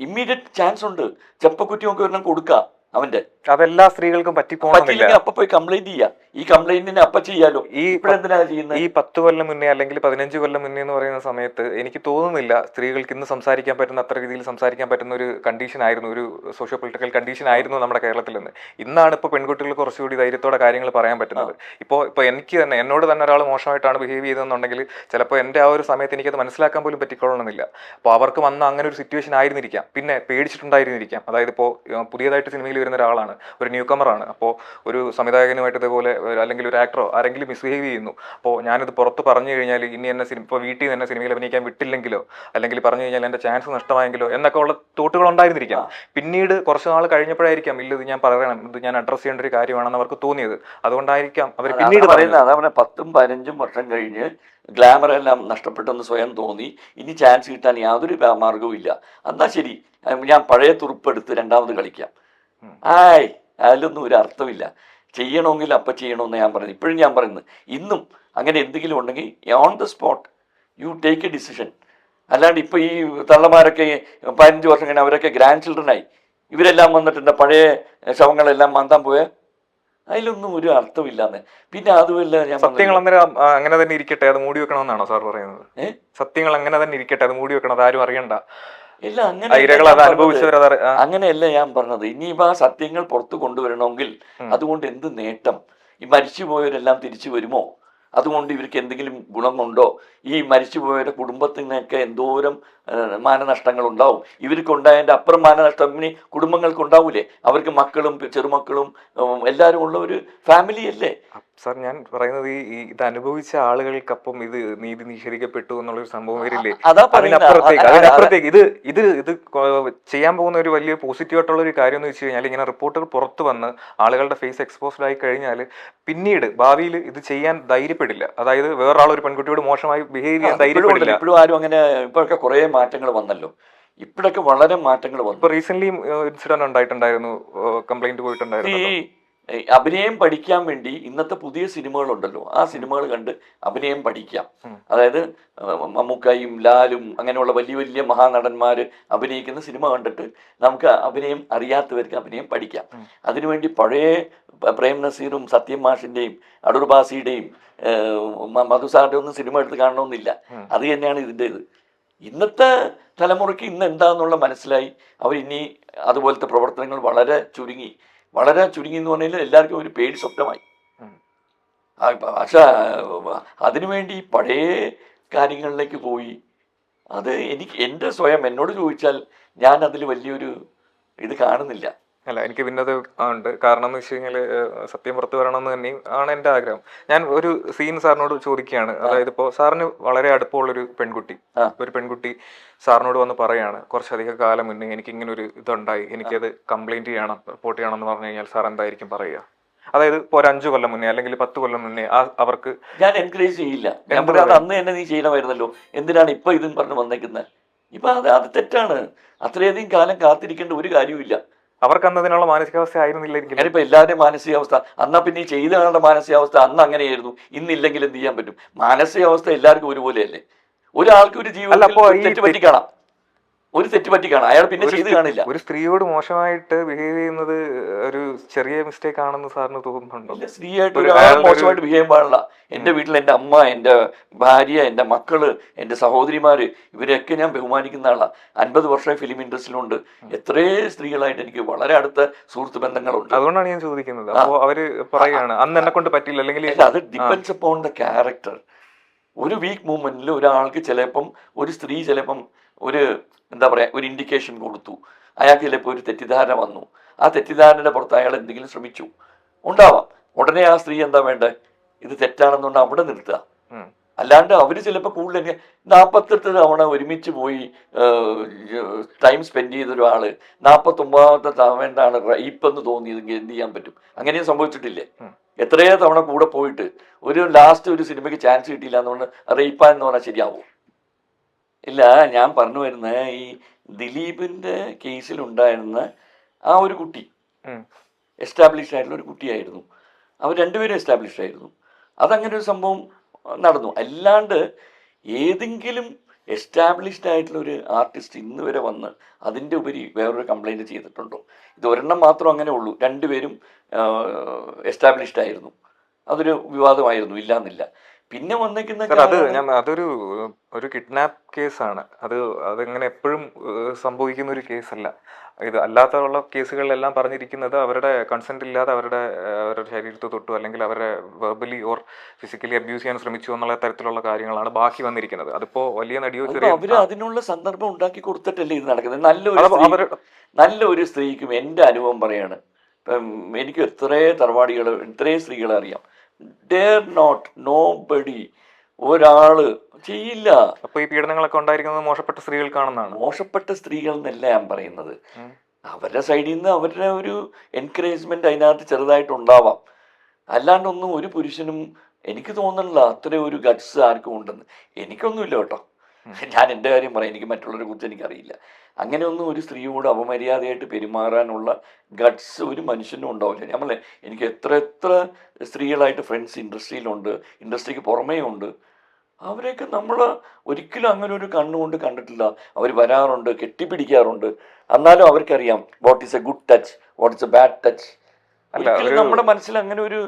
ഇമ്മീഡിയറ്റ് ചാൻസ് ഉണ്ട്. ചെപ്പക്കുറ്റി ഒക്കെ ഒരെണ്ണം കൊടുക്കാം അവന്റെ. അതെല്ലാ സ്ത്രീകൾക്കും പറ്റിപ്പോന്നില്ല. അപ്പൊ പോയി കംപ്ലൈന്റ് ചെയ്യാം. ഈ കംപ്ലൈന്റിനെ അപ്പൊ ചെയ്യാലോ. ഇപ്പോഴെന്തിനാ ചെയ്യുന്നത്? ഈ 10 കൊല്ലം മുന്നേ അല്ലെങ്കിൽ 15 കൊല്ലം മുന്നേ എന്ന് പറയുന്ന സമയത്ത് എനിക്ക് തോന്നുന്നില്ല സ്ത്രീകൾക്ക് ഇന്ന് സംസാരിക്കാൻ പറ്റുന്ന അത്ര രീതിയിൽ സംസാരിക്കാൻ പറ്റുന്ന ഒരു കണ്ടീഷൻ ആയിരുന്നു, ഒരു സോഷ്യോ പൊളിറ്റിക്കൽ കണ്ടീഷൻ ആയിരുന്നു നമ്മുടെ കേരളത്തിൽ നിന്ന്. ഇന്നാണ് ഇപ്പോൾ പെൺകുട്ടികൾ കുറച്ചുകൂടി ധൈര്യത്തോടെ കാര്യങ്ങൾ പറയാൻ പറ്റുന്നത്. ഇപ്പോൾ എനിക്ക് തന്നെ, എന്നോട് തന്നെ ഒരാൾ മോശമായിട്ടാണ് ബിഹേവ് ചെയ്തതെന്നുണ്ടെങ്കിൽ ചിലപ്പോൾ എൻ്റെ ആ ഒരു സമയത്ത് എനിക്കത് മനസ്സിലാക്കാൻ പോലും പറ്റിക്കൊള്ളണമെന്നില്ല. അപ്പോൾ അവർക്ക് വന്ന അങ്ങനെ ഒരു സിറ്റുവേഷൻ ആയിരുന്നിരിക്കാം, പിന്നെ പേടിച്ചിട്ടുണ്ടായിരുന്നിരിക്കാം. അതായത് ഇപ്പോൾ പുതിയതായിട്ട് സിനിമയിൽ വരുന്ന ഒരാളാണ്, ഒരു ന്യൂ കമറാണ്. അപ്പോൾ ഒരു സംവിധായകനുമായിട്ട് ഇതേപോലെ അല്ലെങ്കിൽ ഒരു ആക്ടറോ ആരെങ്കിലും മിസ്ബിഹേവ് ചെയ്യുന്നു, അപ്പോൾ ഞാനിത് പുറത്ത് പറഞ്ഞു കഴിഞ്ഞാൽ ഇനി എന്നെ ഇപ്പോൾ വീട്ടിൽ നിന്ന് എന്നെ സിനിമയിൽ അഭിനയിക്കാൻ വിട്ടില്ലെങ്കിലോ, അല്ലെങ്കിൽ പറഞ്ഞു കഴിഞ്ഞാൽ എൻ്റെ ചാൻസ് നഷ്ടമായെങ്കിലോ എന്നൊക്കെ ഉള്ള തോട്ടുകൾ ഉണ്ടായിരുന്നിരിക്കാം. പിന്നീട് കുറച്ച് നാൾ കഴിഞ്ഞപ്പോഴായിരിക്കാം ഇല്ല, ഇത് ഞാൻ പറയണം, ഇത് ഞാൻ അഡ്രസ്സ് ചെയ്യേണ്ട ഒരു കാര്യമാണെന്ന് അവർക്ക് തോന്നിയത്. അതുകൊണ്ടായിരിക്കാം അവർ പിന്നീട് പറയുന്നത്. അതവനെ 10-15 വർഷം കഴിഞ്ഞ് ഗ്ലാമർ എല്ലാം നഷ്ടപ്പെട്ടെന്ന് സ്വയം തോന്നി, ഇനി ചാൻസ് കിട്ടാൻ യാതൊരു മാർഗവും ഇല്ല. എന്നാ ശരി, ഞാൻ പഴയ തുറുപ്പെടുത്ത് രണ്ടാമത് കളിക്കാം. അതിലൊന്നും ഒരു അർത്ഥമില്ല. ചെയ്യണമെങ്കിൽ അപ്പം ചെയ്യണമെന്ന് ഞാൻ പറയുന്നത്. ഇപ്പോഴും ഞാൻ പറയുന്നത്, ഇന്നും അങ്ങനെ എന്തെങ്കിലും ഉണ്ടെങ്കിൽ on the spot you take A decision. അല്ലാണ്ട് ഇപ്പോൾ ഈ തള്ളമാരൊക്കെ 15 വർഷം കഴിഞ്ഞാൽ അവരൊക്കെ ഗ്രാൻഡ് ചിൽഡ്രനായി, ഇവരെല്ലാം വന്നിട്ടുണ്ട് പഴയ ശവങ്ങളെല്ലാം മാന്താൻ പോയ, അതിലൊന്നും ഒരു അർത്ഥമില്ലാന്ന്. പിന്നെ അതുമല്ല, ഞാൻ സത്യങ്ങൾ അന്നേരം അങ്ങനെ തന്നെ ഇരിക്കട്ടെ, അത് മൂടി വെക്കണമെന്നാണോ സാർ പറയുന്നത്? സത്യങ്ങൾ അങ്ങനെ തന്നെ ഇരിക്കട്ടെ, അത് മൂടി വെക്കണം, അത് ആരും അറിയണ്ട. ഇല്ല, അങ്ങനെയല്ല ഞാൻ പറഞ്ഞത്. ഇനിയിപ്പോൾ ആ സത്യങ്ങൾ പുറത്തു കൊണ്ടുവരണമെങ്കിൽ അതുകൊണ്ട് എന്ത് നേട്ടം? ഈ മരിച്ചുപോയവരെല്ലാം തിരിച്ചു വരുമോ? അതുകൊണ്ട് ഇവർക്ക് എന്തെങ്കിലും ഗുണമുണ്ടോ? ഈ മരിച്ചുപോയവരുടെ കുടുംബത്തിനൊക്കെ എന്തോരം മാനനഷ്ടങ്ങൾ ഉണ്ടാവും. ഇവർക്കുണ്ടായതിൻ്റെ അപ്പുറം മാനനഷ്ടം ഇനി കുടുംബങ്ങൾക്ക് ഉണ്ടാവൂലേ? അവർക്ക് മക്കളും ചെറുമക്കളും എല്ലാവരും ഉള്ള ഒരു ഫാമിലി അല്ലേ സാർ? ഞാൻ പറയുന്നത് ഇത് അനുഭവിച്ച ആളുകൾക്കപ്പം ഇത് നീതി നിഷേധിക്കപ്പെട്ടു എന്നുള്ളൊരു സംഭവം വരില്ലേ? അതിനപ്പുറത്തേക്ക് ഇത് ചെയ്യാൻ പോകുന്ന ഒരു വലിയ പോസിറ്റീവായിട്ടുള്ള ഒരു കാര്യം എന്ന് വെച്ച് കഴിഞ്ഞാൽ, ഇങ്ങനെ റിപ്പോർട്ടുകൾ പുറത്തു വന്ന് ആളുകളുടെ ഫേസ് എക്സ്പോസ്ഡ് ആയി കഴിഞ്ഞാൽ പിന്നീട് ഭാവിയിൽ ഇത് ചെയ്യാൻ ധൈര്യപ്പെടില്ല. അതായത് വേറൊരാൾ ഒരു പെൺകുട്ടിയോട് മോശമായി ബിഹേവ് ചെയ്യാൻ ധൈര്യപ്പെടില്ല. ഇപ്പോഴും ആരും അങ്ങനെ, ഇപ്പോഴൊക്കെ കുറേ മാറ്റങ്ങൾ വന്നല്ലോ, ഇപ്പോഴൊക്കെ വളരെ മാറ്റങ്ങൾ വന്നു. ഇപ്പൊ റീസെന്റ് ഇൻസിഡന്റ് ഉണ്ടായിട്ടുണ്ടായിരുന്നു, കംപ്ലൈന്റ് പോയിട്ടുണ്ടായിരുന്നു. അഭിനയം പഠിക്കാൻ വേണ്ടി ഇന്നത്തെ പുതിയ സിനിമകളുണ്ടല്ലോ, ആ സിനിമകൾ കണ്ട് അഭിനയം പഠിക്കാം. അതായത് മമ്മൂക്കായും ലാലും അങ്ങനെയുള്ള വലിയ വലിയ മഹാനടന്മാര് അഭിനയിക്കുന്ന സിനിമ കണ്ടിട്ട് നമുക്ക് അഭിനയം അറിയാത്തവർക്ക് അഭിനയം പഠിക്കാം. അതിനുവേണ്ടി പഴയ പ്രേം നസീറും സത്യം മാഷിന്റെയും അടൂർ ബാസിയുടെയും മധുസാറിന്റെ ഒന്നും സിനിമ എടുത്ത് കാണണമെന്നില്ല. അത് തന്നെയാണ് ഇതിൻ്റെ ഇത്. ഇന്നത്തെ തലമുറയ്ക്ക് ഇന്ന് എന്താന്നുള്ള മനസ്സിലായി. അവരിനി അതുപോലത്തെ പ്രവർത്തനങ്ങൾ വളരെ ചുരുങ്ങി എന്ന് പറഞ്ഞാൽ എല്ലാവർക്കും ഒരു പേടി സ്വപ്നമായി. പക്ഷെ അതിനുവേണ്ടി പഴയ കാര്യങ്ങളിലേക്ക് പോയി, അത് എനിക്ക് എൻ്റെ സ്വയം എന്നോട് ചോദിച്ചാൽ ഞാൻ അതിൽ വലിയൊരു ഇത് കാണുന്നില്ല. അല്ല, എനിക്ക് ഭിന്നത ഉണ്ട്. കാരണം എന്ന് വെച്ച് കഴിഞ്ഞാൽ സത്യം പുറത്തു വരണമെന്ന് തന്നെയും ആണ് എൻ്റെ ആഗ്രഹം. ഞാൻ ഒരു സീൻ സാറിനോട് ചോദിക്കുകയാണ്. അതായത് ഇപ്പോൾ സാറിന് വളരെ അടുപ്പമുള്ളൊരു പെൺകുട്ടി, ഒരു പെൺകുട്ടി സാറിനോട് വന്ന് പറയാണ്, കുറച്ചധികം കാലം മുന്നേ എനിക്ക് ഇങ്ങനെ ഒരു ഇതുണ്ടായി, എനിക്കത് കംപ്ലൈന്റ് ചെയ്യണം, റിപ്പോർട്ട് ചെയ്യണം എന്ന് പറഞ്ഞു കഴിഞ്ഞാൽ സാർ എന്തായിരിക്കും പറയുക? അതായത് ഇപ്പോൾ ഒരു 5 കൊല്ലം മുന്നേ അല്ലെങ്കിൽ 10 കൊല്ലം മുന്നേ അവർക്ക് ഞാൻ എൻകറേജ് ചെയ്യില്ല. ഞാൻ പറയാം അന്ന് തന്നെ നീ ചെയ്യണമായിരുന്നല്ലോ, എന്തിനാണ് ഇപ്പൊ ഇതും പറഞ്ഞ് വന്നേക്കുന്നത്? ഇപ്പൊ അത് തെറ്റാണ്. അത്രയധികം കാലം കാത്തിരിക്കേണ്ട ഒരു കാര്യവുമില്ല. അവർക്ക് അന്നതിനുള്ള മാനസികാവസ്ഥ ആയിരുന്നില്ലായിരിക്കും. ഞാനിപ്പോ എല്ലാവരുടെയും മാനസികാവസ്ഥ എന്നാ പിന്നെ ഈ ചെയ്ത ആളുടെ മാനസികാവസ്ഥ അന്ന് അങ്ങനെയായിരുന്നു, ഇന്നില്ലെങ്കിൽ എന്ത് ചെയ്യാൻ പറ്റും? മാനസികാവസ്ഥ എല്ലാവർക്കും ഒരുപോലെയല്ലേ. ഒരാൾക്ക് ഒരു ജീവിതത്തിൽ തെറ്റ് പറ്റി കാണാം, ഒരു തെറ്റ് പറ്റി കാണാം, അയാൾ പിന്നെ ചെയ്ത് കാണില്ല. ഒരു സ്ത്രീയോട് മോശമായിട്ട് ബിഹേവ് ചെയ്യുന്നത് ഒരു ചെറിയ മിസ്റ്റേക്ക് ആണെന്ന് സാറിന് തോന്നുന്നുണ്ടോ? സ്ത്രീയായിട്ട് മോശമായിട്ട് ബിഹേവ് പാടില്ല. എന്റെ വീട്ടിൽ എന്റെ അമ്മ, എന്റെ ഭാര്യ, എന്റെ മക്കള്, എന്റെ സഹോദരിമാര്, ഇവരെയൊക്കെ ഞാൻ ബഹുമാനിക്കുന്ന ആളാണ്. 50 വർഷം ഫിലിം ഇൻഡസ്ട്രിയിലുണ്ട്. എത്രയോ സ്ത്രീകളായിട്ട് എനിക്ക് വളരെ അടുത്ത സുഹൃത്ത് ബന്ധങ്ങളുണ്ട്. അതുകൊണ്ടാണ് ഞാൻ ചോദിക്കുന്നത്. അപ്പോൾ അവര് പറയുകയാണ് അന്ന് എന്നെ കൊണ്ട് പറ്റില്ല, അല്ലെങ്കിൽ അത് ഡിപ്പെൻഡ്സ് അപ്പോൺ ദ ക്യാരക്ടർ. ഒരു വീക്ക് മൂവ്മെന്റിൽ ഒരാൾക്ക് ചിലപ്പം, ഒരു സ്ത്രീ ചിലപ്പം ഒരു എന്താ പറയാ, ഒരു ഇൻഡിക്കേഷൻ കൊടുത്തു, അയാൾക്ക് ചിലപ്പോൾ ഒരു തെറ്റിദ്ധാരണ വന്നു, ആ തെറ്റിദ്ധാരണയുടെ പുറത്ത് അയാൾ എന്തെങ്കിലും ശ്രമിച്ചു ഉണ്ടാവാം. ഉടനെ ആ സ്ത്രീ എന്താ വേണ്ടത്? ഇത് തെറ്റാണെന്നുകൊണ്ട് അവിടെ നിർത്തുക. അല്ലാണ്ട് അവര് ചിലപ്പോൾ കൂടുതൽ 48 തവണ ഒരുമിച്ച് പോയി ടൈം സ്പെൻഡ് ചെയ്ത ഒരാള് 49ാമത്തെ തവണയാണ് റേപ്പെന്ന് തോന്നിയതെങ്കിൽ എന്ത് ചെയ്യാൻ പറ്റും? അങ്ങനെയും സംഭവിച്ചിട്ടില്ലേ? എത്രയോ തവണ കൂടെ പോയിട്ട് ഒരു ലാസ്റ്റ് ഒരു സിനിമയ്ക്ക് ചാൻസ് കിട്ടിയില്ല എന്നുകൊണ്ട് റേപ്പാന്ന് പറഞ്ഞാൽ ശരിയാവും? ഇല്ല, ഞാൻ പറഞ്ഞു വരുന്ന ഈ ദിലീപിന്റെ കേസിലുണ്ടായിരുന്ന ആ ഒരു കുട്ടി എസ്റ്റാബ്ലിഷ്ഡ് ആയിട്ടുള്ള ഒരു കുട്ടിയായിരുന്നു. അവർ രണ്ടുപേരും എസ്റ്റാബ്ലിഷ്ഡ് ആയിരുന്നു. അതങ്ങനെ ഒരു സംഭവം നടന്നു. അല്ലാണ്ട് ഏതെങ്കിലും എസ്റ്റാബ്ലിഷ്ഡ് ആയിട്ടുള്ള ഒരു ആർട്ടിസ്റ്റ് ഇന്ന് വരെ വന്ന് അതിൻ്റെ ഉപരി വേറൊരു കംപ്ലൈൻറ്റ് ചെയ്തിട്ടുണ്ടോ? ഇത് ഒരെണ്ണം മാത്രം അങ്ങനെ ഉള്ളൂ. രണ്ടുപേരും എസ്റ്റാബ്ലിഷ്ഡ് ആയിരുന്നു. അതൊരു വിവാദമായിരുന്നു, ഇല്ലാന്നില്ല. പിന്നെ വന്നേക്കുന്ന അതൊരു കിഡ്നാപ്പ് കേസാണ്. അതെങ്ങനെ എപ്പോഴും സംഭവിക്കുന്ന ഒരു കേസല്ല. ഇത് അല്ലാത്തുള്ള കേസുകളിലെല്ലാം പറഞ്ഞിരിക്കുന്നത് അവരുടെ കൺസെന്റ് ഇല്ലാതെ അവരുടെ ശരീരത്തെ തൊട്ടു, അല്ലെങ്കിൽ അവരെ വെർബലി ഓർ ഫിസിക്കലി അബ്യൂസ് ചെയ്യാൻ ശ്രമിച്ചു എന്നുള്ള തരത്തിലുള്ള കാര്യങ്ങളാണ് ബാക്കി വന്നിരിക്കുന്നത്. അതിപ്പോ വലിയ നടിയോ ചെറിയ അവര് അതിനുള്ള സന്ദർഭം ഉണ്ടാക്കി കൊടുത്തിട്ടല്ലേ ഇത് നടക്കുന്നത്. നല്ലൊരു സ്ത്രീക്കും എൻ്റെ അനുഭവം പറയാണ്. ഇപ്പം എനിക്ക് എത്രയോ തറവാടികൾ, എത്രയോ സ്ത്രീകളെ അറിയാം. ഡെയർ നോട്ട്, നോബഡി, ഒരാള് ചെയ്യില്ല. അപ്പൊ ഈ പീഡനങ്ങളൊക്കെ ഉണ്ടായിരിക്കുന്നത് മോശപ്പെട്ട സ്ത്രീകൾക്കാണെന്നാണ്. മോശപ്പെട്ട സ്ത്രീകൾ എന്നല്ല ഞാൻ പറയുന്നത്. അവരുടെ സൈഡിൽ നിന്ന് അവരുടെ ഒരു എൻകറേജ്മെന്റ് അതിനകത്ത് ചെറുതായിട്ട് ഉണ്ടാവാം. അല്ലാണ്ടൊന്നും ഒരു പുരുഷനും എനിക്ക് തോന്നുന്നില്ല അത്ര ഒരു ഗട്സ് ആർക്കും ഉണ്ടെന്ന്. എനിക്കൊന്നുമില്ല കേട്ടോ. ഞാൻ എൻ്റെ കാര്യം പറയാം, എനിക്ക് മറ്റുള്ളവരെ കുറിച്ച് എനിക്കറിയില്ല. അങ്ങനെയൊന്നും ഒരു സ്ത്രീയോട് അപമര്യാദയായിട്ട് പെരുമാറാനുള്ള ഗട്സ് ഒരു മനുഷ്യനും ഉണ്ടാവില്ല. ഞാൻ പറഞ്ഞേ, എനിക്ക് എത്ര സ്ത്രീകളായിട്ട് ഫ്രണ്ട്സ് ഇൻഡസ്ട്രിയിലുണ്ട്, ഇൻഡസ്ട്രിക്ക് പുറമേ ഉണ്ട്. അവരെയൊക്കെ നമ്മൾ ഒരിക്കലും അങ്ങനെ ഒരു കണ്ണുകൊണ്ട് കണ്ടിട്ടില്ല. അവർ വരാറുണ്ട്, കെട്ടിപ്പിടിക്കാറുണ്ട്. എന്നാലും അവർക്കറിയാം what is A good touch, what is A bad touch. നമ്മുടെ മനസ്സിൽ അങ്ങനെ ഒരു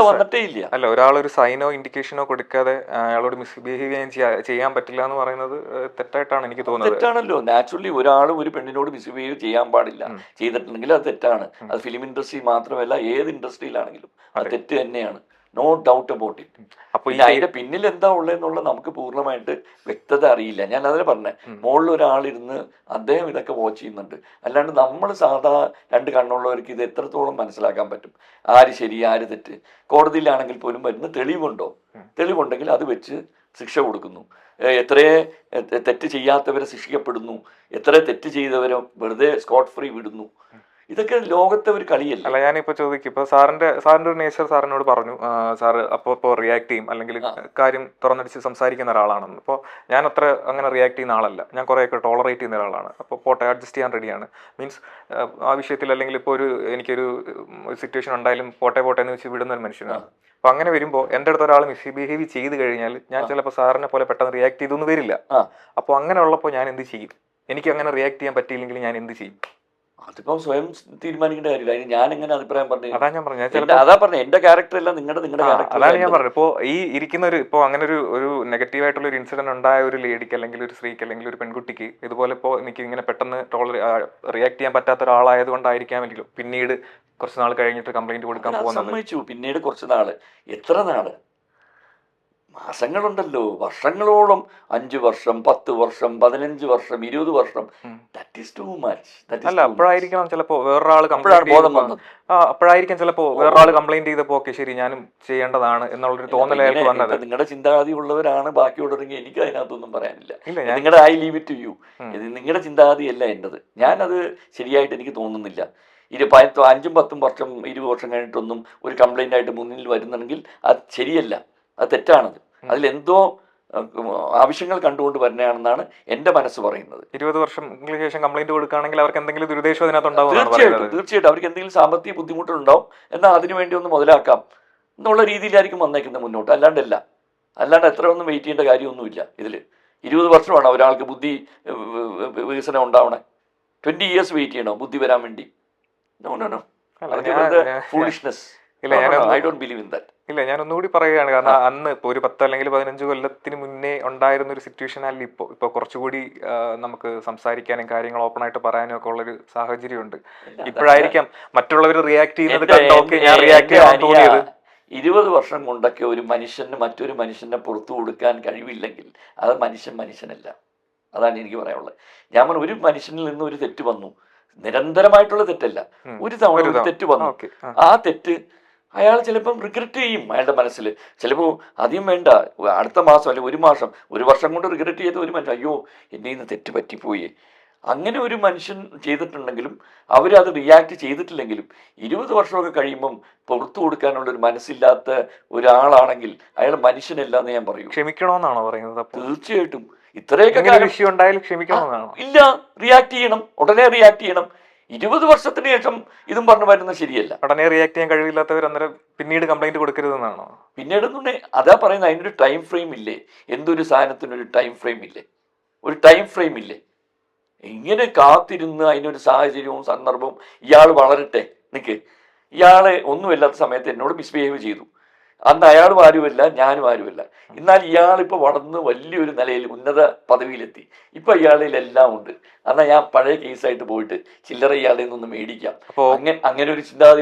വന്നിട്ടേ ഇല്ല. അല്ല, ഒരാളൊരു സൈനോ ഇൻഡിക്കേഷനോ കൊടുക്കാതെ അയാളോട് മിസ്ബിഹേവ് ചെയ്യാൻ പറ്റില്ല എന്ന് പറയുന്നത് തെറ്റായിട്ടാണ് എനിക്ക് തോന്നുന്നത്. തെറ്റാണല്ലോ. നാച്ചുറലി ഒരാൾ ഒരു പെണ്ണിനോട് മിസ്ബിഹേവ് ചെയ്യാൻ പാടില്ല. ചെയ്തിട്ടുണ്ടെങ്കിൽ അത് തെറ്റാണ്. അത് ഫിലിം ഇൻഡസ്ട്രി മാത്രമല്ല, ഏത് ഇൻഡസ്ട്രിയിലാണെങ്കിലും അത് തെറ്റ് തന്നെയാണ്. No doubt about it. അപ്പൊ അതിന്റെ പിന്നിൽ എന്താ ഉള്ളതെന്നുള്ളത് നമുക്ക് പൂർണ്ണമായിട്ട് വ്യക്തത അറിയില്ല. ഞാൻ അതിനെ പറഞ്ഞേ, മുകളിൽ ഒരാളിരുന്ന് അദ്ദേഹം ഇതൊക്കെ വാച്ച് ചെയ്യുന്നുണ്ട്. അല്ലാണ്ട് നമ്മൾ സാധാ രണ്ട് കണ്ണുള്ളവർക്ക് ഇത് എത്രത്തോളം മനസ്സിലാക്കാൻ പറ്റും? ആര് ശരി, ആര് തെറ്റ്? കോടതിയിലാണെങ്കിൽ പോലും വരുന്ന തെളിവുണ്ടോ? തെളിവുണ്ടെങ്കിൽ അത് വെച്ച് ശിക്ഷ കൊടുക്കുന്നു. എത്രയേ തെറ്റ് ചെയ്യാത്തവരെ ശിക്ഷിക്കപ്പെടുന്നു, എത്ര തെറ്റ് ചെയ്തവരെ വെറുതെ സ്കോട്ട് ഫ്രീ വിടുന്നു. ഇതൊക്കെ ലോകത്തെ ഒരു കളിയല്ല. അല്ല, ഞാനിപ്പോ ചോദിക്കും, ഇപ്പൊ സാറിന്റെ ഒരു നേച്ചർ സാറിനോട് പറഞ്ഞു, സാറ് അപ്പോൾ റിയാക്ട് ചെയ്യും, അല്ലെങ്കിൽ കാര്യം തുറന്നടിച്ച് സംസാരിക്കുന്ന ഒരാളാണെന്ന്. അപ്പോൾ ഞാൻ അത്ര അങ്ങനെ റിയാക്ട് ചെയ്യുന്ന ആളല്ല. ഞാൻ കുറേയൊക്കെ ടോളറേറ്റ് ചെയ്യുന്ന ഒരാളാണ്. അപ്പോൾ പോട്ടെ, അഡ്ജസ്റ്റ് ചെയ്യാൻ റെഡിയാണ്. മീൻസ് ആ വിഷയത്തിൽ, അല്ലെങ്കിൽ ഇപ്പോൾ എനിക്കൊരു സിറ്റുവേഷൻ ഉണ്ടായാലും പോട്ടെ എന്ന് വെച്ച് വിടുന്ന ഒരു മനുഷ്യനാണ്. അപ്പൊ അങ്ങനെ വരുമ്പോൾ എൻ്റെ അടുത്ത് ഒരാൾ മിസ്ബിഹേവ് ചെയ്ത് കഴിഞ്ഞാൽ ഞാൻ ചിലപ്പോൾ സാറിനെ പോലെ പെട്ടെന്ന് റിയാക്ട് ചെയ്തൊന്നും വരില്ല. അപ്പോൾ അങ്ങനെ ഉള്ളപ്പോൾ ഞാൻ എന്ത് ചെയ്യും? എനിക്ക് അങ്ങനെ റിയാക്ട് ചെയ്യാൻ പറ്റിയില്ലെങ്കിൽ ഞാൻ എന്ത് ചെയ്യും? അതിപ്പോ സ്വയം തീരുമാനിക്കേണ്ട കാര്യമില്ല. ഞാൻ എങ്ങനെ അഭിപ്രായം പറഞ്ഞു? അതാ പറഞ്ഞത്, എന്റെ ക്യാരക്ടർ അല്ല നിങ്ങളുടെ ക്യാരക്ടർ. അതാണ് ഞാൻ പറഞ്ഞത്. ഇപ്പോ ഈ ഇരിക്കുന്ന ഇപ്പോൾ അങ്ങനെ ഒരു നെഗറ്റീവ് ആയിട്ടുള്ള ഒരു ഇൻസിഡന്റ് ഉണ്ടായ ഒരു ലേഡിക്ക്, അല്ലെങ്കിൽ ഒരു സ്ത്രീക്ക്, അല്ലെങ്കിൽ ഒരു പെൺകുട്ടിക്ക് ഇതുപോലെ ഇപ്പോൾ എനിക്ക് ഇങ്ങനെ പെട്ടെന്ന് റിയാക്ട് ചെയ്യാൻ പറ്റാത്ത ഒരാളായത് കൊണ്ടായിരിക്കാമെങ്കിലും പിന്നീട് കുറച്ച് നാൾ കഴിഞ്ഞിട്ട് കംപ്ലൈന്റ് കൊടുക്കാൻ പോകുന്നത്. സമ്മതിച്ചു. പിന്നീട് കുറച്ച് നാള്, എത്ര നാള്? മാസങ്ങളുണ്ടല്ലോ, വർഷങ്ങളോളം, 5 വർഷം, 10 വർഷം, 15 വർഷം, 20 വർഷം. That is too much. അല്ല, അപ്പോഴായിരിക്കണം ചിലപ്പോ വേറൊരാൾ അപ്പോഴാണ് ബോധം വന്നത്. അപ്പോഴായിരിക്കും ചിലപ്പോ വേറൊരാൾ കംപ്ലൈന്റ് ചെയ്തപ്പോ ഓക്കെ ശരി ഞാനും ചെയ്യേണ്ടതാണ് എന്നുള്ളൊരു തോന്നൽ അയാൾക്ക് വന്നത്. നിങ്ങളുടെ ചിന്താഗതി ഉള്ളവരാണ് ബാക്കിയുള്ളവരെങ്കിൽ എനിക്ക് അതിനകത്തൊന്നും പറയാനില്ല. നിങ്ങളുടെ I leave it to you. നിങ്ങളുടെ ചിന്താഗതിയല്ല എൻ്റെത്. ഞാനത് ശരിയായിട്ട് എനിക്ക് തോന്നുന്നില്ല. 5, 10 വർഷം, 20 വർഷം കഴിഞ്ഞിട്ടൊന്നും ഒരു കംപ്ലൈന്റ് ആയിട്ട് മുന്നിൽ വരുന്നുണ്ടെങ്കിൽ അത് ശരിയല്ല, അത് തെറ്റാണത്. അതിലെന്തോ ആവശ്യങ്ങൾ കണ്ടുകൊണ്ട് വരുന്നതാണെന്നാണ് എന്റെ മനസ്സ് പറയുന്നത്. 20 വർഷങ്ങൾക്ക് ശേഷം കംപ്ലൈന്റ് കൊടുക്കുകയാണെങ്കിൽ അവർക്ക് എന്തെങ്കിലും ദുരുദ്ദേശം അതിനകത്തുണ്ടാവും. തീർച്ചയായിട്ടും അവർക്ക് എന്തെങ്കിലും സാമ്പത്തിക ബുദ്ധിമുട്ടുണ്ടാവും, എന്നാൽ അതിനുവേണ്ടി ഒന്ന് മുതലാക്കാം എന്നുള്ള രീതിയിലായിരിക്കും വന്നേക്കുന്നത് മുന്നോട്ട്. അല്ലാണ്ട് എത്ര ഒന്നും വെയിറ്റ് ചെയ്യേണ്ട കാര്യമൊന്നുമില്ല ഇതിൽ. 20 വർഷമാണ് ഒരാൾക്ക് ബുദ്ധി വികസനം ഉണ്ടാവണേ. 20 years വെയിറ്റ് ചെയ്യണോ ബുദ്ധി വരാൻ വേണ്ടി? No. Foolishness. I don't believe in that. ഇല്ല, ഞാൻ ഒന്നുകൂടി പറയുകയാണ്. കാരണം അന്ന് ഇപ്പോൾ ഒരു 10 അല്ലെങ്കിൽ 15 കൊല്ലത്തിന് മുന്നേ ഉണ്ടായിരുന്ന ഒരു സിറ്റുവേഷൻ അല്ല ഇപ്പോൾ കുറച്ചുകൂടി നമുക്ക് സംസാരിക്കാനും കാര്യങ്ങൾ ഓപ്പൺ ആയിട്ട് പറയാനും ഒക്കെ ഉള്ളൊരു സാഹചര്യമുണ്ട്. ഇപ്പോഴായിരിക്കാം മറ്റുള്ളവർ റിയാക്ട് ചെയ്യുന്നത് കണ്ടോക്കെ ഞാൻ റിയാക്ട് ചെയ്യാൻ തോന്നിയത്. 20 വർഷം കൊണ്ടൊക്കെ ഒരു മനുഷ്യന് മറ്റൊരു മനുഷ്യനെ പുറത്തു കൊടുക്കാൻ കഴിവില്ലെങ്കിൽ അത് മനുഷ്യനല്ല. അതാണ് എനിക്ക് പറയാനുള്ളത്. ഞാൻ പറഞ്ഞു, ഒരു മനുഷ്യനിൽ നിന്ന് ഒരു തെറ്റ് വന്നു, നിരന്തരമായിട്ടുള്ള തെറ്റല്ല, ഒരു തവണ ഒരു തെറ്റ് വന്നു, ആ തെറ്റ് അയാൾ ചിലപ്പം റിഗ്രറ്റ് ചെയ്യും അയാളുടെ മനസ്സിൽ. ചിലപ്പോൾ അധികം വേണ്ട, അടുത്ത മാസം അല്ലെങ്കിൽ 1 മാസം, 1 വർഷം കൊണ്ട് റിഗ്രറ്റ് ചെയ്ത ഒരു മനുഷ്യൻ, അയ്യോ എൻ്റെ ഇന്ന് തെറ്റ് പറ്റിപ്പോയി. അങ്ങനെ ഒരു മനുഷ്യൻ ചെയ്തിട്ടുണ്ടെങ്കിലും അവരത് റിയാക്ട് ചെയ്തിട്ടില്ലെങ്കിലും 20 വർഷമൊക്കെ കഴിയുമ്പം പുറത്തു കൊടുക്കാനുള്ളൊരു മനസ്സില്ലാത്ത ഒരാളാണെങ്കിൽ അയാൾ മനുഷ്യനല്ല എന്ന് ഞാൻ പറയും. ക്ഷമിക്കണമെന്നാണോ പറയുന്നത്? തീർച്ചയായിട്ടും. ഇത്രയൊക്കെ വിഷയം ഉണ്ടായാലും ക്ഷമിക്കണമെന്നാണോ? ഇല്ല, റിയാക്ട് ചെയ്യണം, ഉടനെ റിയാക്ട് ചെയ്യണം. 20 വർഷത്തിന് ശേഷം ഇതും പറഞ്ഞു വരുന്നത് ശരിയല്ല. ഉടനെ റിയാക്ട് ചെയ്യാൻ കഴിവില്ലാത്തവർ അന്നേരം പിന്നീട് കംപ്ലൈന്റ് കൊടുക്കരുതെന്നാണോ? പിന്നീട് അതാ പറയുന്നത്, അതിനൊരു ടൈം ഫ്രെയിം ഇല്ലേ? എന്തൊരു സാധനത്തിനൊരു ടൈം ഫ്രെയിം ഇല്ലേ? ഒരു ടൈം ഫ്രെയിം ഇല്ലേ? ഇങ്ങനെ കാത്തിരുന്ന് അതിനൊരു സാഹചര്യവും സന്ദർഭവും, ഇയാൾ വളരട്ടെ, ഇയാളെ ഒന്നുമില്ലാത്ത സമയത്ത് എന്നോട് മിസ്ബിഹേവ് ചെയ്തു, അന്ന് അയാളും ആരുമല്ല ഞാനും ആരുമല്ല. എന്നാൽ ഇയാളിപ്പോൾ വളർന്ന് വലിയൊരു നിലയിൽ ഉന്നത പദവിയിലെത്തി, ഇപ്പൊ ഇയാളിൽ എല്ലാം ഉണ്ട്. എന്നാൽ ഞാൻ പഴയ കേസായിട്ട് പോയിട്ട് ചില്ലറ ഇയാളെ നിന്നൊന്ന് മേടിക്കാം, അങ്ങനെ ഒരു ചിന്താഗതി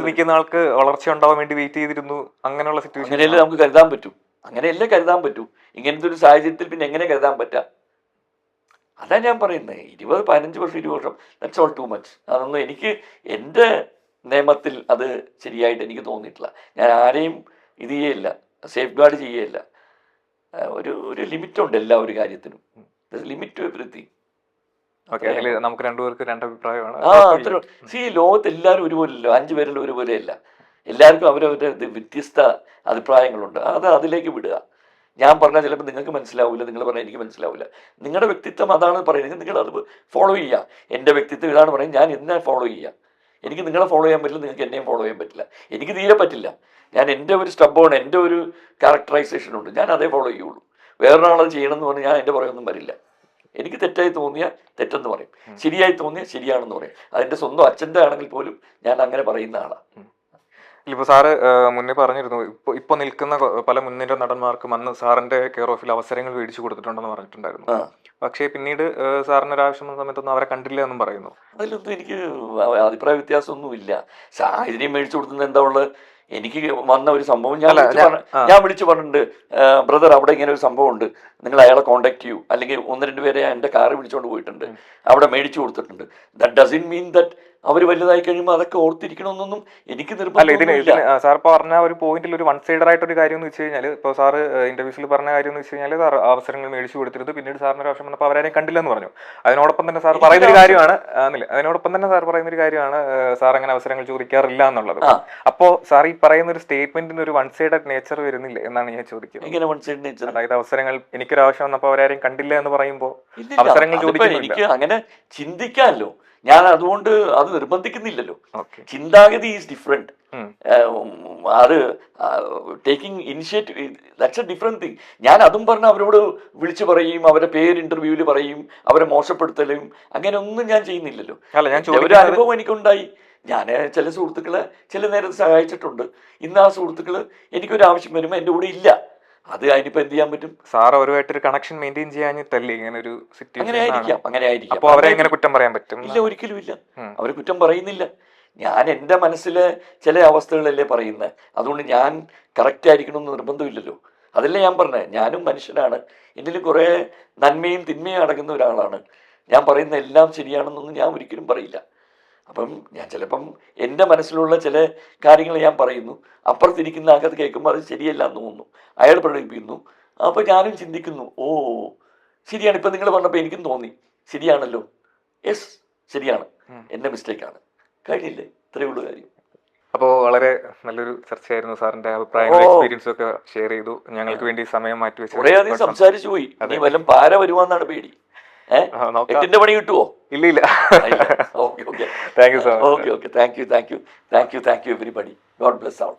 നിൽക്കുന്ന ആൾക്ക് വളർച്ച ഉണ്ടാവാൻ വേണ്ടി വെയിറ്റ് ചെയ്തിരുന്നു. അങ്ങനെയുള്ള സിറ്റുവേഷൻ അങ്ങനെയല്ലേ നമുക്ക് കരുതാൻ പറ്റൂ? അങ്ങനെയല്ലേ കരുതാൻ പറ്റൂ? ഇങ്ങനത്തെ ഒരു സാഹചര്യത്തിൽ പിന്നെ എങ്ങനെ കരുതാൻ പറ്റാം? അതാ ഞാൻ പറയുന്നത്. 20, 15 വർഷം, 20 വർഷം, ദാറ്റ്സ് ഓൾ ടു മച്ച്. അതൊന്നും എനിക്ക് എൻ്റെ നിയമത്തിൽ അത് ശരിയായിട്ട് എനിക്ക് തോന്നിയിട്ടില്ല. ഞാൻ ആരെയും ഇത് ചെയ്യയില്ല, സേഫ് ഗാർഡ് ചെയ്യയില്ല. ഒരു ലിമിറ്റുണ്ട് എല്ലാ ഒരു കാര്യത്തിനും. Limit to everything. നമുക്ക് രണ്ടുപേർക്ക് രണ്ട് അഭിപ്രായമാണ്. ലോകത്ത് എല്ലാവരും ഒരുപോലെയല്ലോ, 5 പേരിൽ ഒരുപോലെയല്ല. എല്ലാവർക്കും അവരവരുടെ വ്യത്യസ്ത അഭിപ്രായങ്ങളുണ്ട്. അതിലേക്ക് വിടുക. ഞാൻ പറഞ്ഞാൽ ചിലപ്പോൾ നിങ്ങൾക്ക് മനസ്സിലാവില്ല, നിങ്ങൾ പറഞ്ഞാൽ എനിക്ക് മനസ്സിലാവില്ല. നിങ്ങളുടെ വ്യക്തിത്വം അതാണ് പറയുന്നത്, നിങ്ങൾ അത് ഫോളോ ചെയ്യുക. എൻ്റെ വ്യക്തിത്വം ഇതാണ് പറയുന്നത്, ഞാൻ എന്നെ ഫോളോ ചെയ്യുക. എനിക്ക് നിങ്ങളെ ഫോളോ ചെയ്യാൻ പറ്റില്ല, നിങ്ങൾക്ക് എന്നെയും ഫോളോ ചെയ്യാൻ പറ്റില്ല. എനിക്ക് തീരെ പറ്റില്ല. ഞാൻ എൻ്റെ ഒരു സ്റ്റബാണ്, എൻ്റെ ഒരു ക്യാരക്ടറൈസേഷൻ ഉണ്ട്, ഞാൻ അതേ ഫോളോ ചെയ്യുള്ളൂ. വേറൊരാളത് ചെയ്യണമെന്ന് പറഞ്ഞാൽ ഞാൻ എൻ്റെ പുറകൊന്നും വരില്ല. എനിക്ക് തെറ്റായി തോന്നിയാൽ തെറ്റെന്ന് പറയും, ശരിയായി തോന്നിയാൽ ശരിയാണെന്ന് പറയും. അതിൻ്റെ സ്വന്തം അച്ഛൻ്റെ ആണെങ്കിൽ പോലും ഞാൻ അങ്ങനെ പറയുന്ന ആളാണ്. ഇപ്പോൾ സാറ് മുന്നേ പറഞ്ഞിരുന്നു, ഇപ്പൊ നിൽക്കുന്ന പല മുൻനിര നടന്മാർക്കും അന്ന് സാറിന്റെ കെയർ ഓഫിൽ അവസരങ്ങൾ മേടിച്ചു കൊടുത്തിട്ടുണ്ടെന്ന് പറഞ്ഞിട്ടുണ്ടായിരുന്നു. പക്ഷേ പിന്നീട് സാറിന് ഒരു ആവശ്യം വന്ന സമയത്തൊന്നും അവരെ കണ്ടില്ല എന്നും പറയുന്നു. അതിലൊന്നും എനിക്ക് അഭിപ്രായ വ്യത്യാസമൊന്നും ഇല്ല. സാഹചര്യം മേടിച്ചു കൊടുക്കുന്നത് എന്താ ഉള്ളത്? എനിക്ക് വന്ന ഒരു സംഭവം ഞാൻ വിളിച്ചു പറഞ്ഞിട്ടുണ്ട്, ബ്രദർ അവിടെ ഇങ്ങനെ ഒരു സംഭവം ഉണ്ട്, നിങ്ങൾ അയാളെ കോണ്ടാക്ട് ചെയ്യൂ. അല്ലെങ്കിൽ 1-2 പേരെ എൻ്റെ കാറ് പിടിച്ചുകൊണ്ട് പോയിട്ടുണ്ട്, അവിടെ മേടിച്ചു കൊടുത്തിട്ടുണ്ട്. ദാറ്റ് ഡസൻ മീൻ ദാറ്റ് അവർ വലുതായി കഴിയുമ്പോൾ അതൊക്കെ ഓർത്തിരിക്കണമെന്നൊന്നും എനിക്ക് നിർബന്ധമില്ല. സാർ പറഞ്ഞ ഒരു പോയിന്റിൽ ഒരു വൺ സൈഡർ ആയിട്ടൊരു കാര്യം എന്ന് വെച്ച് കഴിഞ്ഞാൽ, ഇപ്പോൾ സാറ് ഇന്റർവ്യൂസിൽ പറഞ്ഞ കാര്യം എന്ന് വെച്ച് കഴിഞ്ഞാൽ, സാർ അവസരങ്ങൾ മേടിച്ചു കൊടുത്തിരുന്നത് പിന്നീട് സാറിന് ഒരു ആവശ്യം വന്നപ്പോൾ അവരാരെയും കണ്ടില്ലെന്ന് പറഞ്ഞു. അതിനോടൊപ്പം തന്നെ സാർ പറയുന്ന ഒരു കാര്യമാണ് സാർ അങ്ങനെ അവസരങ്ങൾ ചോദിക്കാറില്ല എന്നുള്ളത്. അപ്പോൾ സാർ ഈ പറയുന്ന ഒരു സ്റ്റേറ്റ്മെന്റിന് ഒരു വൺ സൈഡ് നേച്ചർ വരുന്നില്ല എന്നാണ് ഞാൻ ചോദിക്കുന്നത്. അതായത് അവസരങ്ങൾ എനിക്കൊരു ആവശ്യം വന്നപ്പോൾ അവരാരെയും കണ്ടില്ല എന്ന് പറയുമ്പോൾ അവസരങ്ങൾ ചോദിക്കുന്നില്ല. എനിക്ക് അങ്ങനെ ചിന്തിക്കാമല്ലോ, ഞാൻ അതുകൊണ്ട് അത് നിർബന്ധിക്കുന്നില്ലല്ലോ. ചിന്താഗതി ഈസ് ഡിഫറെന്റ്. അത് taking initiative, that's A different thing. ഞാൻ അതും പറഞ്ഞ് അവരോട് വിളിച്ചു പറയും, അവരുടെ പേര് ഇന്റർവ്യൂവിൽ പറയും, അവരെ മോശപ്പെടുത്തലും അങ്ങനെ ഒന്നും ഞാൻ ചെയ്യുന്നില്ലല്ലോ. ഒരു അനുഭവം എനിക്കുണ്ടായി. ഞാൻ ചില സുഹൃത്തുക്കളെ ചില നേരത്ത് സഹായിച്ചിട്ടുണ്ട്. ഇന്ന് ആ സുഹൃത്തുക്കള് എനിക്കൊരു ആവശ്യം വരുമ്പോൾ എൻ്റെ കൂടെ ഇല്ല. അത് അതിനിപ്പോ എന്ത് ചെയ്യാൻ പറ്റും? സാർ അവരുമായിട്ടൊരു കണക്ഷൻ മെയിൻറ്റെയിൻ ചെയ്യാനിട്ടല്ലേ ഇങ്ങനെ ഒരു സിറ്റുവേഷൻ? അങ്ങനെ ആയിരിക്കാം. അപ്പോൾ അവരെ എങ്ങനെ കുറ്റം പറയാൻ പറ്റും? ഇല്ല, ഒരിക്കലും ഇല്ല. അവര് കുറ്റം പറയുന്നില്ല. ഞാൻ എൻ്റെ മനസ്സിലെ ചില അവസ്ഥകളല്ലേ പറയുന്നത്. അതുകൊണ്ട് ഞാൻ കറക്റ്റ് ആയിരിക്കണമെന്ന് നിർബന്ധമില്ലല്ലോ. അതല്ലേ ഞാൻ പറഞ്ഞത്, ഞാനും മനുഷ്യനാണ്, എന്നിൽ കുറേ നന്മയും തിന്മയും അടങ്ങുന്ന ഒരാളാണ്. ഞാൻ പറയുന്ന എല്ലാം ശരിയാണെന്നൊന്നും ഞാൻ ഒരിക്കലും പറയില്ല. അപ്പം ഞാൻ ചിലപ്പം എൻ്റെ മനസ്സിലുള്ള ചില കാര്യങ്ങൾ ഞാൻ പറയുന്നു, അപ്പുറത്തിരിക്കുന്ന ആൾക്കത് കേൾക്കുമ്പോൾ അത് ശരിയല്ല എന്ന് തോന്നുന്നു, അയാൾ പ്രകടിപ്പിക്കുന്നു. അപ്പോൾ ഞാനും ചിന്തിക്കുന്നു, ഓ ശരിയാണ്, ഇപ്പം നിങ്ങൾ പറഞ്ഞപ്പോൾ എനിക്കും തോന്നി ശരിയാണല്ലോ, യെസ് ശരിയാണ്, എൻ്റെ മിസ്റ്റേക്കാണ്, കഴിഞ്ഞില്ലേ, ഇത്രയേ ഉള്ളൂ കാര്യം. അപ്പോൾ വളരെ നല്ലൊരു ചർച്ചയായിരുന്നു. സാറിന്റെ അഭിപ്രായങ്ങളും എക്സ്പീരിയൻസും ഒക്കെ ഷെയർ ചെയ്തു. ഞങ്ങൾക്ക് വേണ്ടി സമയം മാറ്റി വെച്ചു. കുറേ അധികം സംസാരിച്ചു പോയി. നീ വല്ലതും പാര വരുവാന്നാണ് പേടി. എട്ടിന്റെ പണി കിട്ടുവോ? ഇല്ല. Okay okay thank you so much. Okay thank you everybody. God bless all.